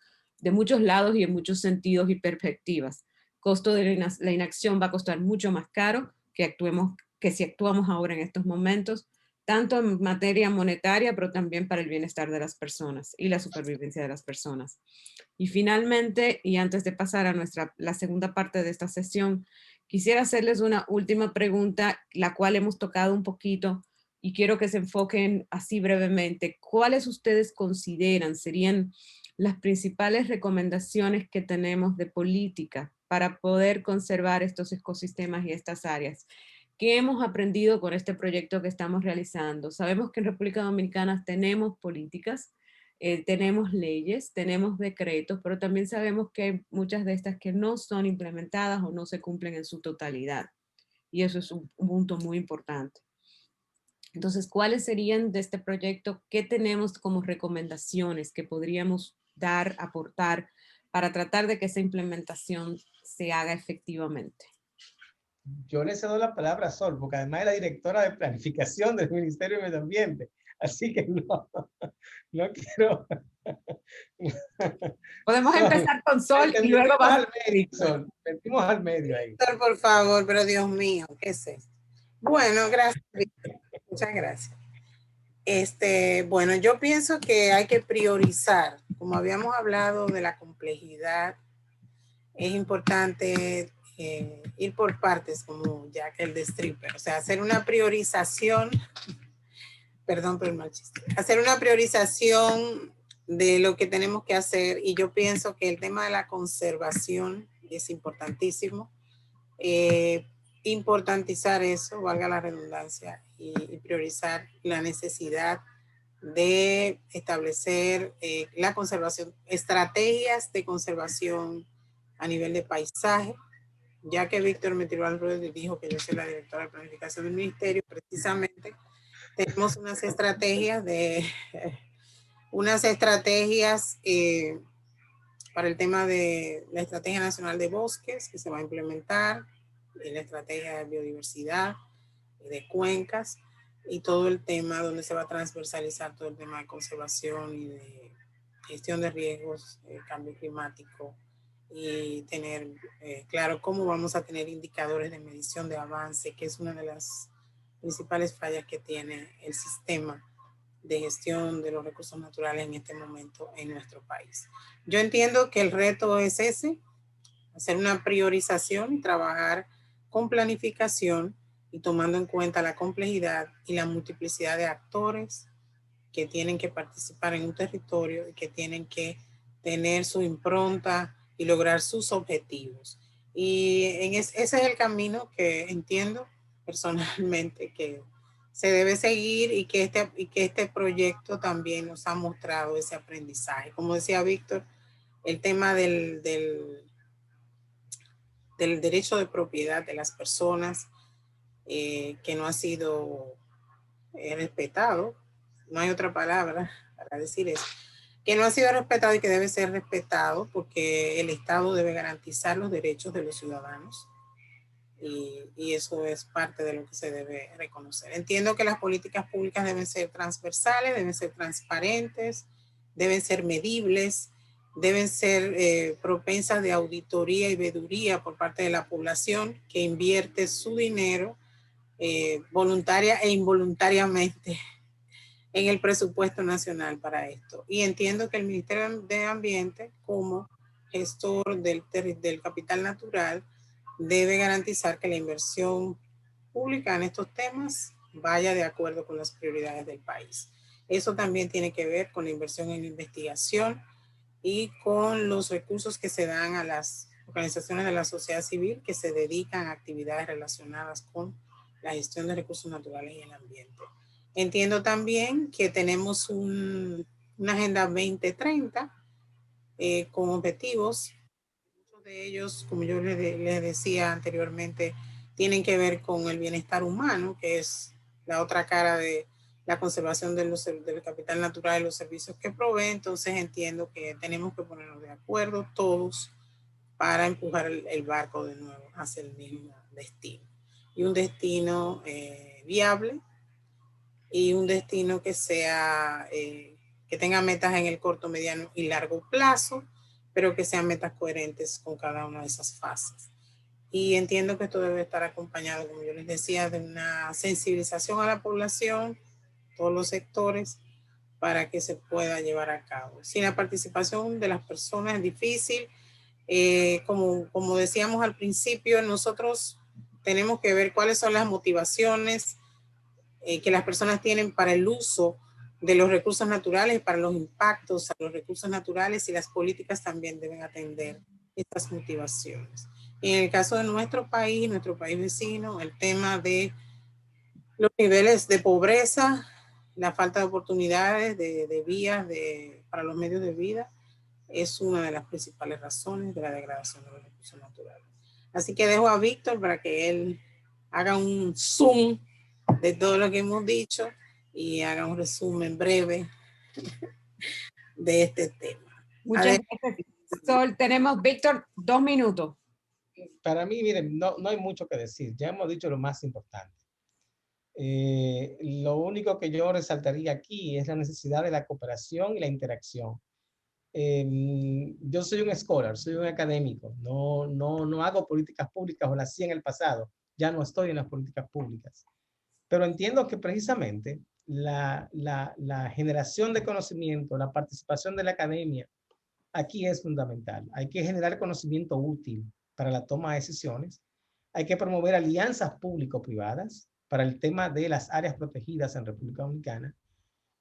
lados y en muchos sentidos y perspectivas. Costo de la inacción va a costar mucho más caro que si actuamos ahora en estos momentos, tanto en materia monetaria, pero también para el bienestar de las personas y la supervivencia de las personas. Y finalmente, y antes de pasar a la segunda parte de esta sesión, quisiera hacerles una última pregunta, la cual hemos tocado un poquito, y quiero que se enfoquen así brevemente. ¿Cuáles ustedes consideran serían las principales recomendaciones que tenemos de política para poder conservar estos ecosistemas y estas áreas? ¿Qué hemos aprendido con este proyecto que estamos realizando? Sabemos que en República Dominicana tenemos políticas, tenemos leyes, tenemos decretos, pero también sabemos que hay muchas de estas que no son implementadas o no se cumplen en su totalidad. Y eso es un punto muy importante. Entonces, ¿cuáles serían de este proyecto? ¿Qué tenemos como recomendaciones que podríamos dar, aportar, para tratar de que esa implementación se haga efectivamente? Yo le cedo la palabra a Sol, porque además es la directora de planificación del Ministerio de Medio Ambiente. Así que no quiero. Podemos Sol, empezar con Sol te y luego metimos vamos al medio, Sol. Metimos al medio ahí. Víctor, por favor, pero Dios mío, ¿qué es esto? Bueno, gracias, Víctor. Muchas gracias. Bueno, yo pienso que hay que priorizar. Como habíamos hablado de la complejidad, es importante ir por partes, como Jack el Destriper. O sea, hacer una priorización, perdón por el mal chiste, hacer una priorización de lo que tenemos que hacer. Y yo pienso que el tema de la conservación es importantísimo. Importantizar eso, valga la redundancia, y priorizar la necesidad de establecer la conservación, estrategias de conservación a nivel de paisaje, ya que Víctor me tiró al ruedo y dijo que yo soy la directora de planificación del ministerio. Precisamente tenemos unas estrategias para el tema de la Estrategia Nacional de Bosques que se va a implementar, la estrategia de biodiversidad, de cuencas, y todo el tema donde se va a transversalizar todo el tema de conservación y de gestión de riesgos, cambio climático, y tener claro cómo vamos a tener indicadores de medición de avance, que es una de las principales fallas que tiene el sistema de gestión de los recursos naturales en este momento en nuestro país. Yo entiendo que el reto es ese, hacer una priorización y trabajar con planificación y tomando en cuenta la complejidad y la multiplicidad de actores que tienen que participar en un territorio y que tienen que tener su impronta y lograr sus objetivos. Y ese es el camino que entiendo personalmente que se debe seguir, y que este proyecto también nos ha mostrado ese aprendizaje. Como decía Víctor, el tema del derecho de propiedad de las personas, que no ha sido respetado, no hay otra palabra para decir eso, que no ha sido respetado y que debe ser respetado, porque el Estado debe garantizar los derechos de los ciudadanos, y eso es parte de lo que se debe reconocer. Entiendo que las políticas públicas deben ser transversales, deben ser transparentes, deben ser medibles, deben ser propensas de auditoría y veeduría por parte de la población que invierte su dinero voluntaria e involuntariamente en el presupuesto nacional para esto. Y entiendo que el Ministerio de Ambiente, como gestor del capital natural, debe garantizar que la inversión pública en estos temas vaya de acuerdo con las prioridades del país. Eso también tiene que ver con la inversión en investigación y con los recursos que se dan a las organizaciones de la sociedad civil que se dedican a actividades relacionadas con la gestión de recursos naturales y el ambiente. Entiendo también que tenemos una Agenda 2030 con objetivos. Muchos de ellos, como yo les decía anteriormente, tienen que ver con el bienestar humano, que es la otra cara de la conservación del capital natural y los servicios que provee. Entonces entiendo que tenemos que ponernos de acuerdo todos para empujar el barco de nuevo hacia el mismo destino. Y un destino viable y un destino que sea, que tenga metas en el corto, mediano y largo plazo, pero que sean metas coherentes con cada una de esas fases. Y entiendo que esto debe estar acompañado, como yo les decía, de una sensibilización a la población, todos los sectores, para que se pueda llevar a cabo. Sin la participación de las personas es difícil. Como decíamos al principio, nosotros tenemos que ver cuáles son las motivaciones que las personas tienen para el uso de los recursos naturales, para los impactos a los recursos naturales, y las políticas también deben atender estas motivaciones. En el caso de nuestro país vecino, el tema de los niveles de pobreza, la falta de oportunidades, de vías para los medios de vida, es una de las principales razones de la degradación de los recursos naturales. Así que dejo a Víctor para que él haga un zoom de todo lo que hemos dicho y haga un resumen breve de este tema. Muchas gracias, Sol. Tenemos, Víctor, 2 minutos. Para mí, miren, no hay mucho que decir. Ya hemos dicho lo más importante. Lo único que yo resaltaría aquí es la necesidad de la cooperación y la interacción. Yo soy un scholar, soy un académico, no hago políticas públicas, o las hacía en el pasado, ya no estoy en las políticas públicas. Pero entiendo que precisamente la generación de conocimiento, la participación de la academia, aquí es fundamental. Hay que generar conocimiento útil para la toma de decisiones. Hay que promover alianzas público-privadas para el tema de las áreas protegidas en República Dominicana.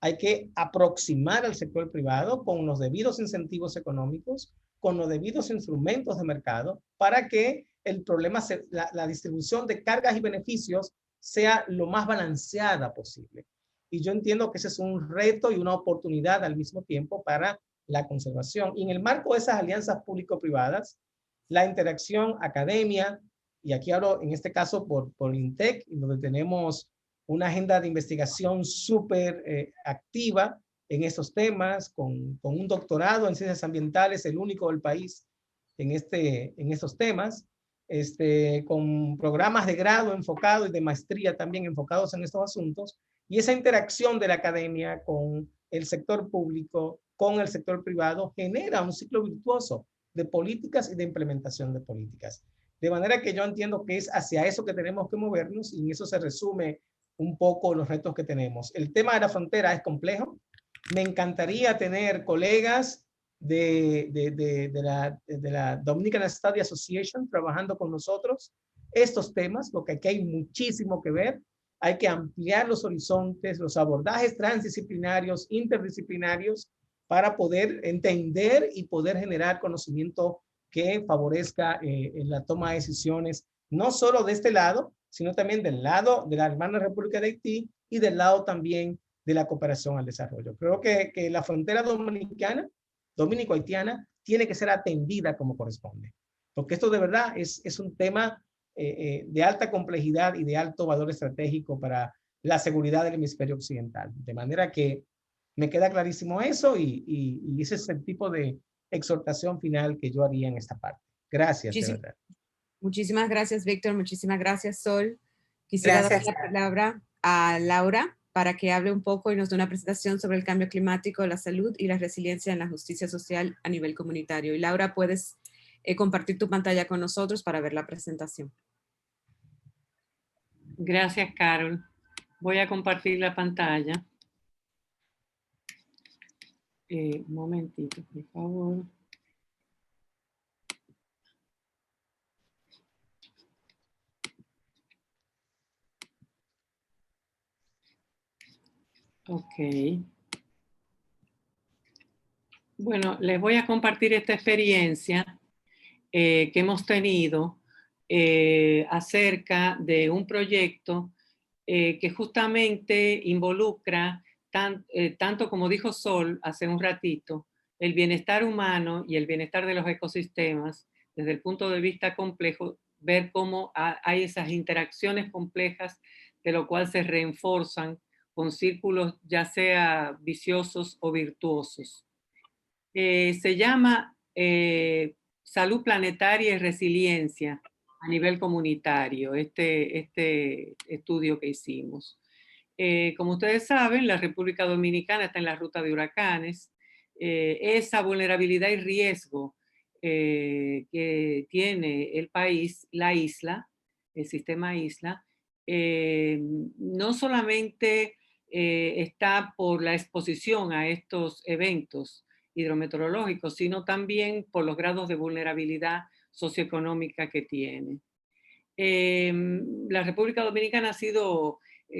Hay que aproximar al sector privado con los debidos incentivos económicos, con los debidos instrumentos de mercado, para que el problema, la distribución de cargas y beneficios sea lo más balanceada posible. Y yo entiendo que ese es un reto y una oportunidad al mismo tiempo para la conservación. Y en el marco de esas alianzas público-privadas, la interacción academia, y aquí hablo en este caso por INTEC, donde tenemos una agenda de investigación súper activa en estos temas, con un doctorado en ciencias ambientales, el único del país en estos temas, con programas de grado enfocado y de maestría también enfocados en estos asuntos, y esa interacción de la academia con el sector público, con el sector privado, genera un ciclo virtuoso de políticas y de implementación de políticas. De manera que yo entiendo que es hacia eso que tenemos que movernos, y en eso se resume un poco los retos que tenemos. El tema de la frontera es complejo. Me encantaría tener colegas de la Dominican Study Association trabajando con nosotros estos temas, porque aquí hay muchísimo que ver. Hay que ampliar los horizontes, los abordajes transdisciplinarios, interdisciplinarios, para poder entender y poder generar conocimiento que favorezca la toma de decisiones, no solo de este lado, sino también del lado de la hermana República de Haití y del lado también de la cooperación al desarrollo. Creo que la frontera dominicana, dominico-haitiana, tiene que ser atendida como corresponde, porque esto de verdad es un tema de alta complejidad y de alto valor estratégico para la seguridad del hemisferio occidental. De manera que me queda clarísimo eso, y ese es el tipo de exhortación final que yo haría en esta parte. Gracias, de verdad. Muchísimas gracias, Víctor. Muchísimas gracias, Sol. Quisiera dar la palabra a Laura para que hable un poco y nos dé una presentación sobre el cambio climático, la salud y la resiliencia en la justicia social a nivel comunitario. Y Laura, puedes compartir tu pantalla con nosotros para ver la presentación. Gracias, Carol. Voy a compartir la pantalla. Un momentito, por favor. Ok. Bueno, les voy a compartir esta experiencia que hemos tenido acerca de un proyecto que justamente involucra, tanto como dijo Sol hace un ratito, el bienestar humano y el bienestar de los ecosistemas, desde el punto de vista complejo, ver cómo hay esas interacciones complejas, de lo cual se reforzan con círculos ya sea viciosos o virtuosos. Se llama salud planetaria y resiliencia a nivel comunitario, este estudio que hicimos. Como ustedes saben, la República Dominicana está en la ruta de huracanes. Esa vulnerabilidad y riesgo que tiene el país, la isla, el sistema isla, no solamente está por la exposición a estos eventos hidrometeorológicos, sino también por los grados de vulnerabilidad socioeconómica que tiene. La República Dominicana ha sido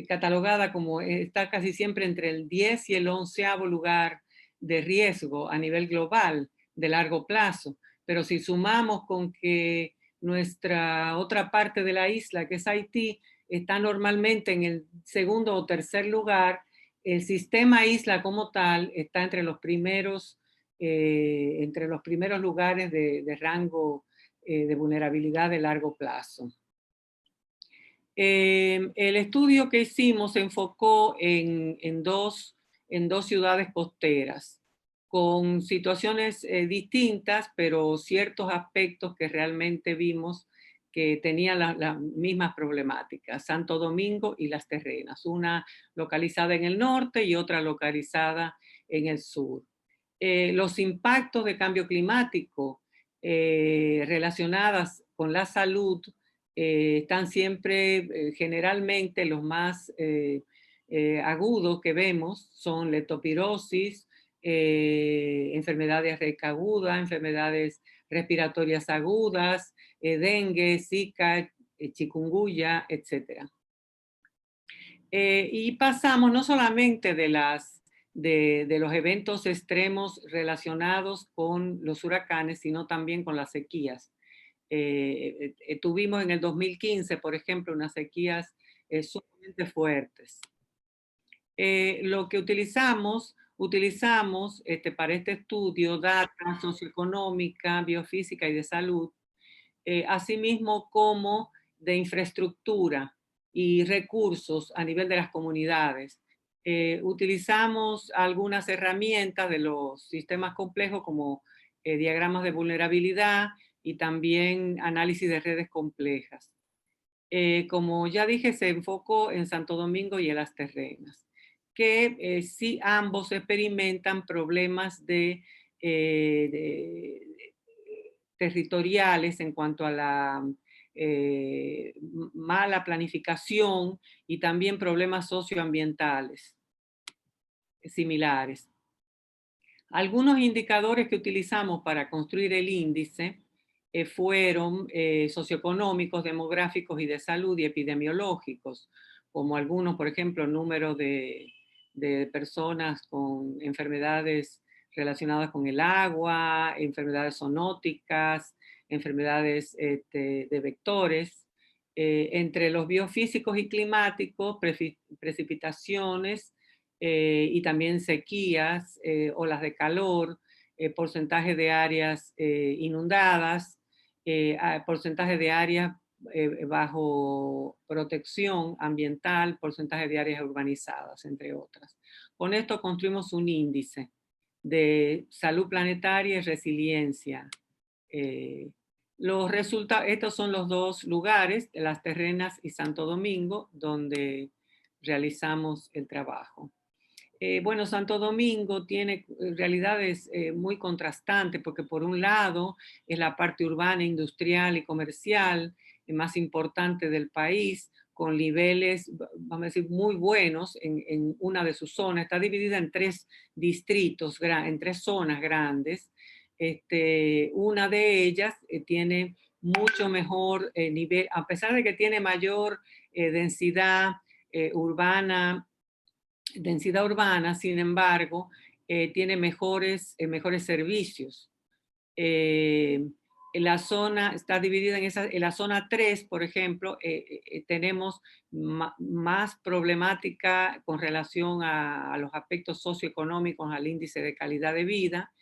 catalogada como está casi siempre entre el 10 y el 11º lugar de riesgo a nivel global de largo plazo. Pero si sumamos con que nuestra otra parte de la isla, que es Haití, está normalmente en el 2º o 3er lugar, el sistema isla como tal está entre los primeros lugares de rango de vulnerabilidad de largo plazo. El estudio que hicimos se enfocó en dos ciudades costeras, con situaciones distintas, pero ciertos aspectos que realmente vimos que tenían las mismas problemáticas, Santo Domingo y Las Terrenas, una localizada en el norte y otra localizada en el sur. Los impactos de cambio climático relacionadas con la salud están siempre, generalmente los más agudos que vemos son leptospirosis, enfermedades agudas, enfermedades respiratorias agudas, dengue, zika, chikungunya, etc. Y pasamos no solamente de los eventos extremos relacionados con los huracanes, sino también con las sequías. Tuvimos en el 2015, por ejemplo, unas sequías sumamente fuertes. Lo que utilizamos para este estudio data socioeconómica, biofísica y de salud, asimismo como de infraestructura y recursos a nivel de las comunidades. Utilizamos algunas herramientas de los sistemas complejos como diagramas de vulnerabilidad y también análisis de redes complejas. Como ya dije, se enfocó en Santo Domingo y en Las Terrenas, que sí ambos experimentan problemas territoriales en cuanto a la mala planificación y también problemas socioambientales similares. Algunos indicadores que utilizamos para construir el índice fueron socioeconómicos, demográficos y de salud y epidemiológicos, como algunos, por ejemplo, número de personas con enfermedades relacionadas con el agua, enfermedades zoonóticas, enfermedades de vectores, entre los biofísicos y climáticos, precipitaciones y también sequías, olas de calor, porcentaje de áreas inundadas, porcentaje de áreas bajo protección ambiental, porcentaje de áreas urbanizadas, entre otras. Con esto construimos un índice de salud planetaria y resiliencia. Los resultados, estos son los dos lugares, Las Terrenas y Santo Domingo, donde realizamos el trabajo. Bueno, Santo Domingo tiene realidades muy contrastantes porque por un lado es la parte urbana, industrial y comercial más importante del país, con niveles, vamos a decir, muy buenos en una de sus zonas. Está dividida en 3 distritos, en 3 zonas grandes. Una de ellas tiene mucho mejor nivel, a pesar de que tiene mayor densidad urbana, sin embargo, tiene mejores servicios. La zona está dividida en la zona 3, por ejemplo, tenemos más problemática con relación a los aspectos socioeconómicos, al índice de calidad de vida,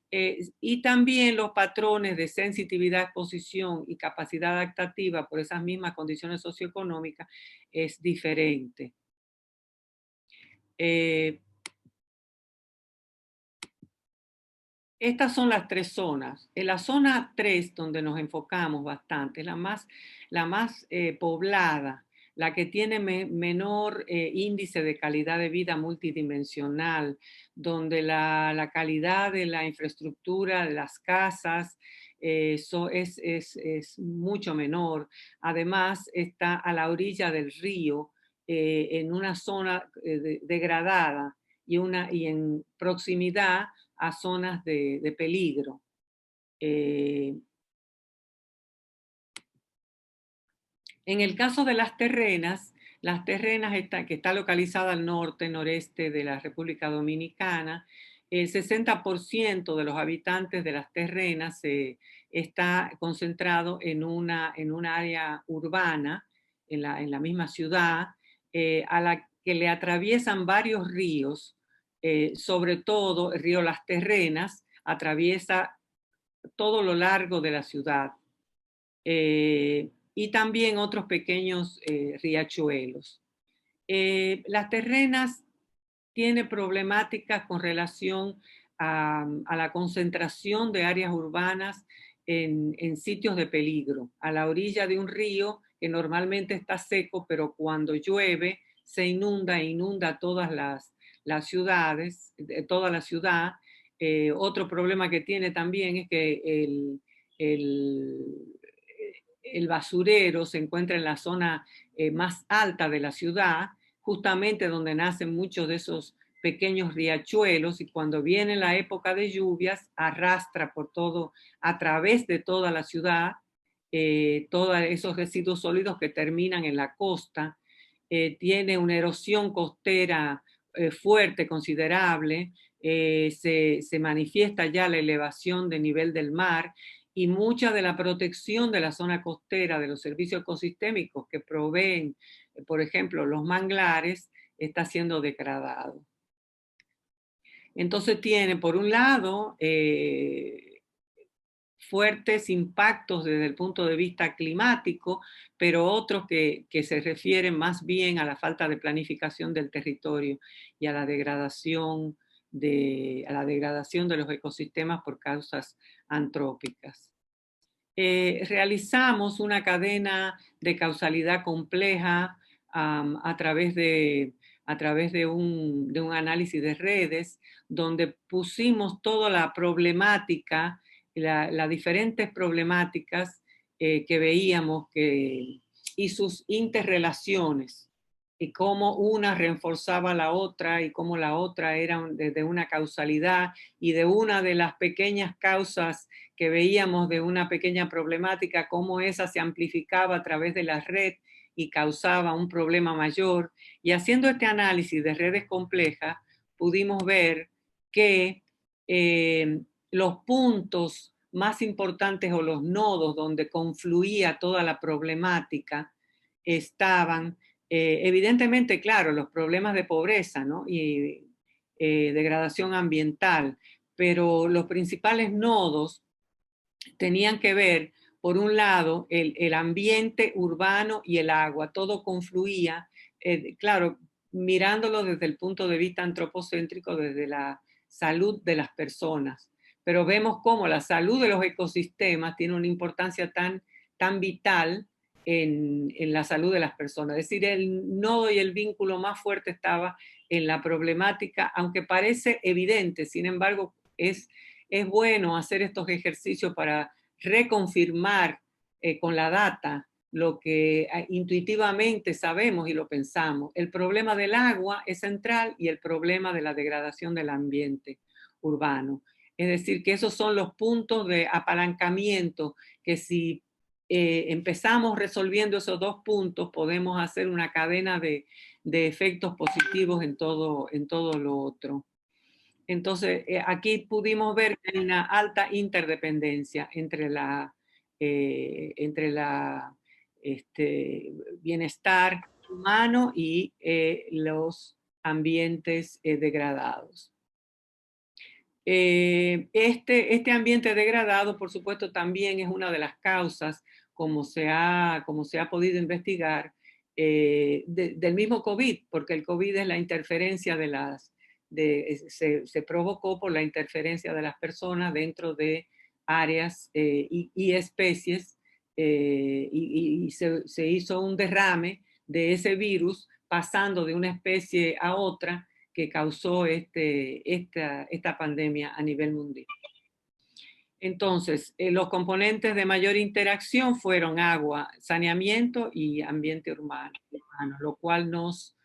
y también los patrones de sensitividad, exposición y capacidad adaptativa por esas mismas condiciones socioeconómicas es diferente. estas son las tres zonas. En la zona 3, donde nos enfocamos bastante, la más poblada, la que tiene menor índice de calidad de vida multidimensional, donde la calidad de la infraestructura, de las casas, es mucho menor. Además, está a la orilla del río, en una zona degradada y en proximidad a zonas de peligro. En el caso de las terrenas que está localizada al norte, noreste de la República Dominicana, el 60% de los habitantes de las terrenas está concentrado en una área urbana, en la misma ciudad, a la que le atraviesan varios ríos, sobre todo el río Las Terrenas, atraviesa todo lo largo de la ciudad, y también otros pequeños riachuelos. Las Terrenas tiene problemáticas con relación a la concentración de áreas urbanas en sitios de peligro, a la orilla de un río que normalmente está seco, pero cuando llueve se inunda todas las ciudades, toda la ciudad. Otro problema que tiene también es que el basurero se encuentra en la zona más alta de la ciudad, justamente donde nacen muchos de esos pequeños riachuelos, y cuando viene la época de lluvias arrastra a través de toda la ciudad, todos esos residuos sólidos que terminan en la costa. Tiene una erosión costera fuerte, considerable. Se manifiesta ya la elevación del nivel del mar, y mucha de la protección de la zona costera, de los servicios ecosistémicos que proveen, por ejemplo, los manglares, está siendo degradado. Entonces tiene, por un lado, fuertes impactos desde el punto de vista climático, pero otros que se refieren más bien a la falta de planificación del territorio y a la degradación de los ecosistemas por causas antrópicas. Realizamos una cadena de causalidad compleja a través de un análisis de redes, donde pusimos toda la problemática, las diferentes problemáticas que veíamos y sus interrelaciones, y cómo una reforzaba la otra, y cómo la otra era de una causalidad, y de una de las pequeñas causas que veíamos de una pequeña problemática, cómo esa se amplificaba a través de la red y causaba un problema mayor. Y haciendo este análisis de redes complejas, pudimos ver que los puntos más importantes, o los nodos donde confluía toda la problemática, estaban evidentemente, claro, los problemas de pobreza, ¿no? Y degradación ambiental, pero los principales nodos tenían que ver, por un lado, el ambiente urbano y el agua. Todo confluía, claro, mirándolo desde el punto de vista antropocéntrico, desde la salud de las personas. Pero vemos cómo la salud de los ecosistemas tiene una importancia tan vital en la salud de las personas. Es decir, el nodo y el vínculo más fuerte estaba en la problemática, aunque parece evidente. Sin embargo, es bueno hacer estos ejercicios para reconfirmar con la data lo que intuitivamente sabemos y lo pensamos. El problema del agua es central, y el problema de la degradación del ambiente urbano. Es decir, que esos son los puntos de apalancamiento, que si empezamos resolviendo esos dos puntos, podemos hacer una cadena de efectos positivos en todo lo otro. Entonces, aquí pudimos ver que hay una alta interdependencia entre bienestar humano y los ambientes degradados. Este ambiente degradado, por supuesto, también es una de las causas, como se ha podido investigar, del mismo COVID, porque el COVID es la interferencia de se provocó por la interferencia de las personas dentro de áreas y especies, y se hizo un derrame de ese virus pasando de una especie a otra que causó esta pandemia a nivel mundial. Entonces, los componentes de mayor interacción fueron agua, saneamiento y ambiente urbano, lo cual nos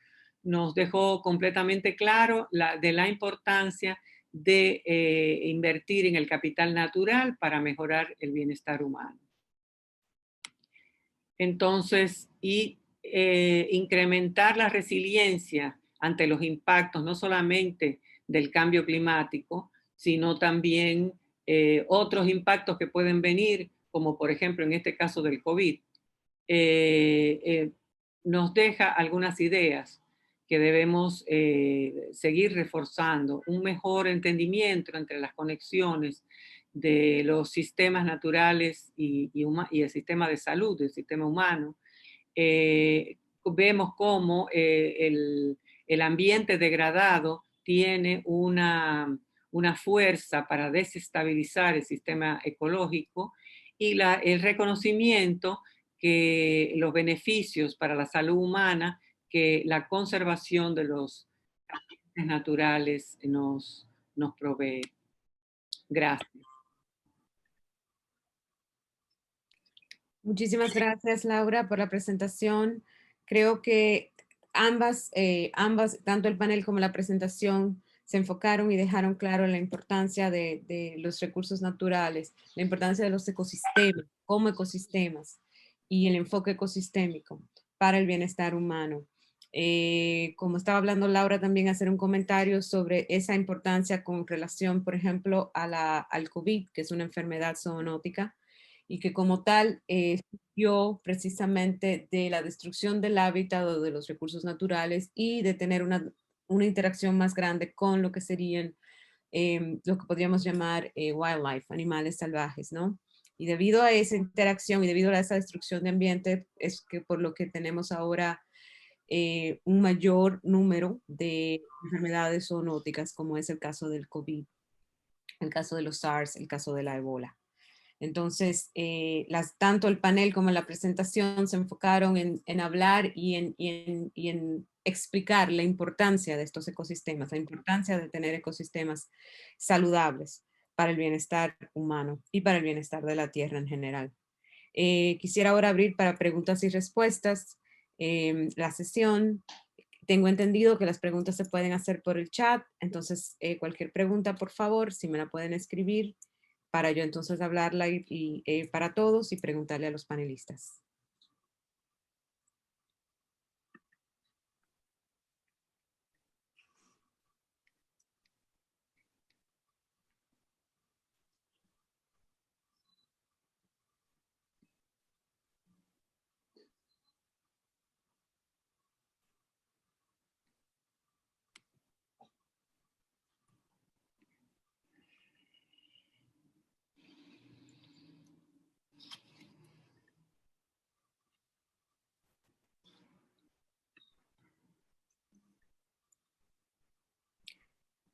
dejó completamente claro de la importancia de invertir en el capital natural para mejorar el bienestar humano. Entonces, incrementar la resiliencia ante los impactos, no solamente del cambio climático, sino también otros impactos que pueden venir, como por ejemplo en este caso del COVID, nos deja algunas ideas que debemos seguir reforzando, un mejor entendimiento entre las conexiones de los sistemas naturales y el sistema de salud, el sistema humano. Vemos cómo el ambiente degradado tiene una fuerza para desestabilizar el sistema ecológico, y el reconocimiento que los beneficios para la salud humana que la conservación de los ambientes naturales nos provee. Gracias. Muchísimas gracias, Laura, por la presentación. Creo que ambas, tanto el panel como la presentación, se enfocaron y dejaron claro la importancia de los recursos naturales, la importancia de los ecosistemas como ecosistemas y el enfoque ecosistémico para el bienestar humano. Como estaba hablando Laura, también hacer un comentario sobre esa importancia con relación, por ejemplo, al COVID, que es una enfermedad zoonótica, y que como tal surgió precisamente de la destrucción del hábitat o de los recursos naturales y de tener una interacción más grande con lo que serían lo que podríamos llamar wildlife, animales salvajes, ¿no? Y debido a esa interacción y debido a esa destrucción de ambiente es que por lo que tenemos ahora un mayor número de enfermedades zoonóticas, como es el caso del COVID, el caso de los SARS, el caso de la Ebola. Entonces, tanto el panel como la presentación se enfocaron en hablar y en explicar la importancia de estos ecosistemas, la importancia de tener ecosistemas saludables para el bienestar humano y para el bienestar de la Tierra en general. Quisiera ahora abrir para preguntas y respuestas la sesión. Tengo entendido que las preguntas se pueden hacer por el chat, entonces cualquier pregunta, por favor, si me la pueden escribir, para yo entonces hablarla para todos y preguntarle a los panelistas.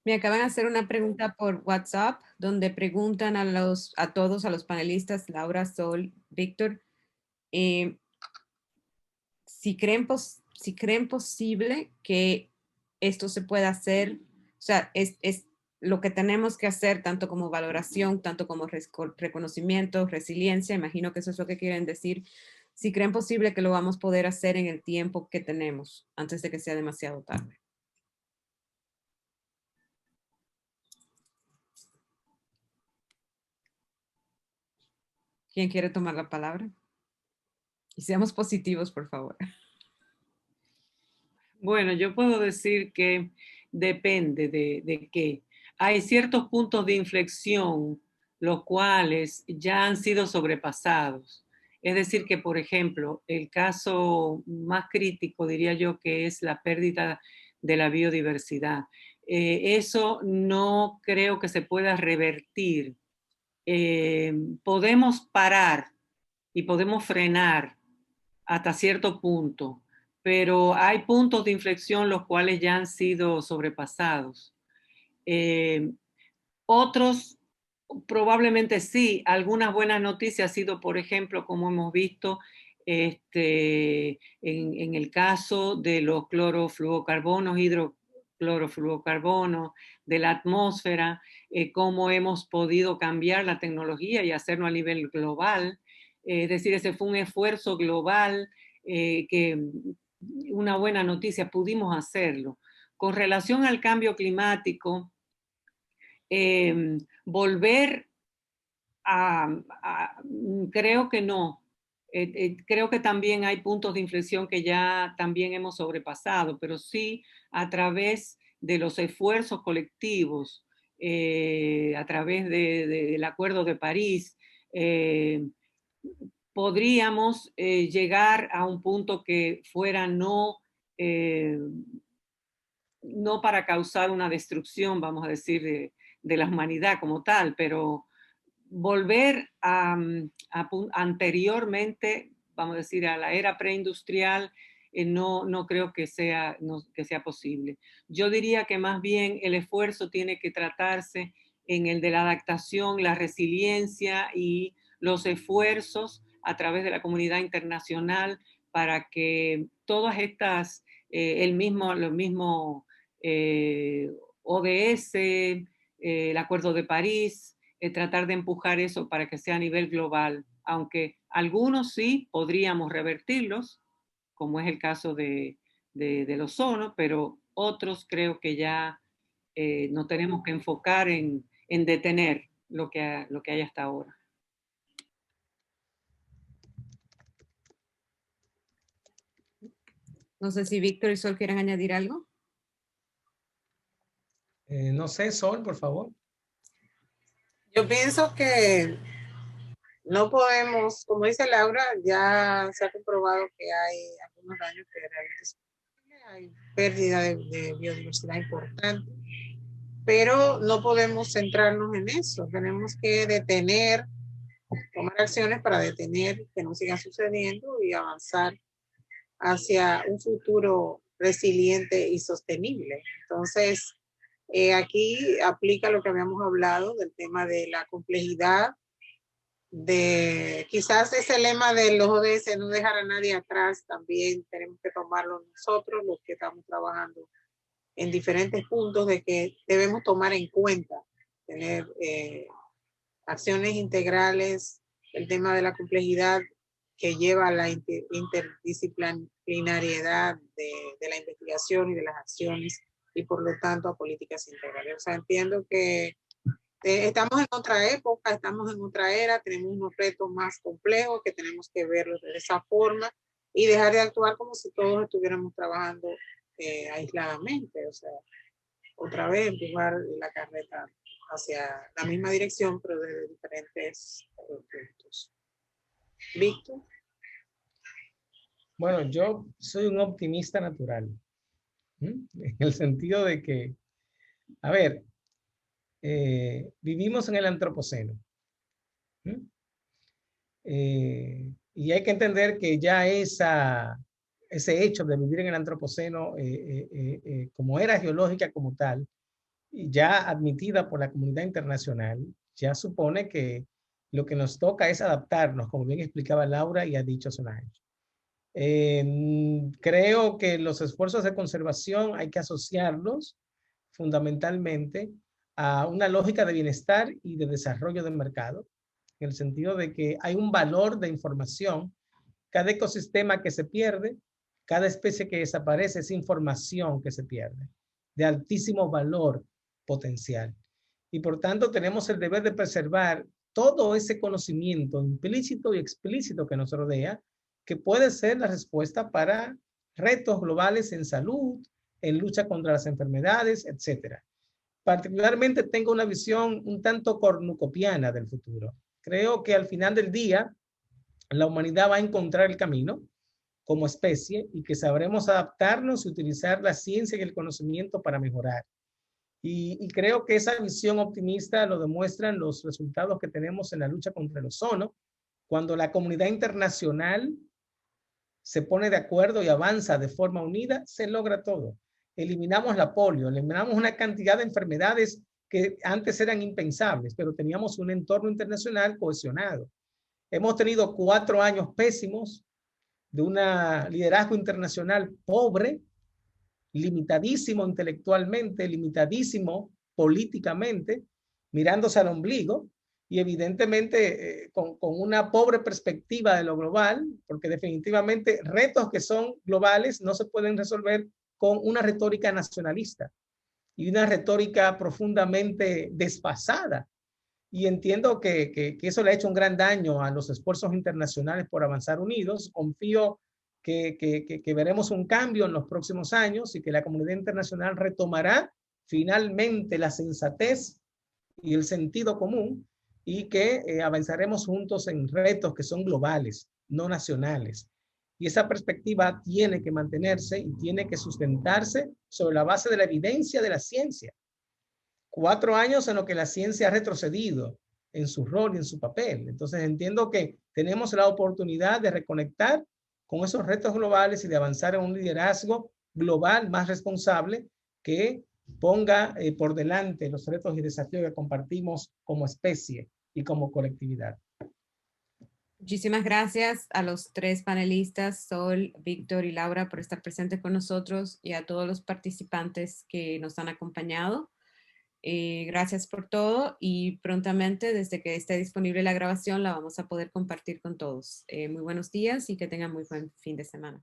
Me acaban de hacer una pregunta por WhatsApp, donde preguntan a todos, a los panelistas, Laura, Sol, Víctor, si creen posible que esto se pueda hacer, o sea, es lo que tenemos que hacer, tanto como valoración, tanto como reconocimiento, resiliencia, imagino que eso es lo que quieren decir, si creen posible que lo vamos a poder hacer en el tiempo que tenemos, antes de que sea demasiado tarde. ¿Quién quiere tomar la palabra? Y seamos positivos, por favor. Bueno, yo puedo decir que depende de qué. Hay ciertos puntos de inflexión, los cuales ya han sido sobrepasados. Es decir, que por ejemplo, el caso más crítico, diría yo, que es la pérdida de la biodiversidad. Eso no creo que se pueda revertir. Podemos parar y podemos frenar hasta cierto punto, pero hay puntos de inflexión los cuales ya han sido sobrepasados. Otros probablemente sí. Algunas buenas noticias ha sido, por ejemplo, como hemos visto, en el caso de los clorofluorocarbonos, hidroclorofluorocarbonos, de la atmósfera, cómo hemos podido cambiar la tecnología y hacerlo a nivel global. Es decir, ese fue un esfuerzo global, que una buena noticia, pudimos hacerlo. Con relación al cambio climático, volver creo que no. Creo que también hay puntos de inflexión que ya también hemos sobrepasado, pero sí a través de los esfuerzos colectivos, a través del Acuerdo de París, podríamos llegar a un punto que fuera no para causar una destrucción, vamos a decir, de la humanidad como tal, pero volver anteriormente, vamos a decir, a la era preindustrial, no creo que sea posible. Yo diría que más bien el esfuerzo tiene que tratarse en el de la adaptación, la resiliencia y los esfuerzos a través de la comunidad internacional para que todas estas, los mismos ODS, el Acuerdo de París, tratar de empujar eso para que sea a nivel global, aunque algunos sí podríamos revertirlos, como es el caso del ozono, pero otros creo que ya nos tenemos que enfocar en detener lo que hay hasta ahora. No sé si Víctor y Sol quieren añadir algo. No sé, Sol, por favor. Yo pienso que no podemos, como dice Laura, ya se ha comprobado que hay algunos daños que realmente hay pérdida de biodiversidad importante, pero no podemos centrarnos en eso. Tenemos que tomar acciones para detener que no siga sucediendo y avanzar hacia un futuro resiliente y sostenible. Entonces, aquí aplica lo que habíamos hablado del tema de la complejidad, de quizás ese lema de los ODS, no dejar a nadie atrás, también tenemos que tomarlo nosotros, los que estamos trabajando en diferentes puntos, de que debemos tomar en cuenta, tener acciones integrales, el tema de la complejidad que lleva a la interdisciplinariedad de la investigación y de las acciones, y por lo tanto a políticas integrales. O sea, entiendo que estamos en otra época, estamos en otra era, tenemos unos retos más complejos que tenemos que verlos de esa forma y dejar de actuar como si todos estuviéramos trabajando aisladamente. O sea, otra vez empujar la carreta hacia la misma dirección, pero desde diferentes puntos. Víctor. Bueno, yo soy un optimista natural, en el sentido de que, a ver, vivimos en el antropoceno. Y hay que entender que ya ese hecho de vivir en el antropoceno como era geológica como tal, ya admitida por la comunidad internacional, ya supone que lo que nos toca es adaptarnos, como bien explicaba Laura y ha dicho Solange. Creo que los esfuerzos de conservación hay que asociarlos fundamentalmente a una lógica de bienestar y de desarrollo del mercado, en el sentido de que hay un valor de información. Cada ecosistema que se pierde, cada especie que desaparece es información que se pierde, de altísimo valor potencial. Y por tanto tenemos el deber de preservar todo ese conocimiento implícito y explícito que nos rodea, que puede ser la respuesta para retos globales en salud, en lucha contra las enfermedades, etc. Particularmente tengo una visión un tanto cornucopiana del futuro. Creo que al final del día, la humanidad va a encontrar el camino como especie y que sabremos adaptarnos y utilizar la ciencia y el conocimiento para mejorar. Y creo que esa visión optimista lo demuestran los resultados que tenemos en la lucha contra el ozono, cuando la comunidad internacional se pone de acuerdo y avanza de forma unida, se logra todo. eliminamos la polio, eliminamos una cantidad de enfermedades que antes eran impensables, pero teníamos un entorno internacional cohesionado. Hemos tenido 4 años pésimos de un liderazgo internacional pobre, limitadísimo intelectualmente, limitadísimo políticamente, mirándose al ombligo y evidentemente con una pobre perspectiva de lo global, porque definitivamente retos que son globales no se pueden resolver con una retórica nacionalista y una retórica profundamente desfasada. Y entiendo que eso le ha hecho un gran daño a los esfuerzos internacionales por avanzar unidos. Confío que veremos un cambio en los próximos años y que la comunidad internacional retomará finalmente la sensatez y el sentido común y que avanzaremos juntos en retos que son globales, no nacionales. Y esa perspectiva tiene que mantenerse y tiene que sustentarse sobre la base de la evidencia de la ciencia. 4 años en los que la ciencia ha retrocedido en su rol y en su papel. Entonces entiendo que tenemos la oportunidad de reconectar con esos retos globales y de avanzar en un liderazgo global más responsable que ponga por delante los retos y desafíos que compartimos como especie y como colectividad. Muchísimas gracias a los 3 panelistas, Sol, Víctor y Laura, por estar presentes con nosotros y a todos los participantes que nos han acompañado. Gracias por todo y prontamente, desde que esté disponible la grabación, la vamos a poder compartir con todos. Muy buenos días y que tengan muy buen fin de semana.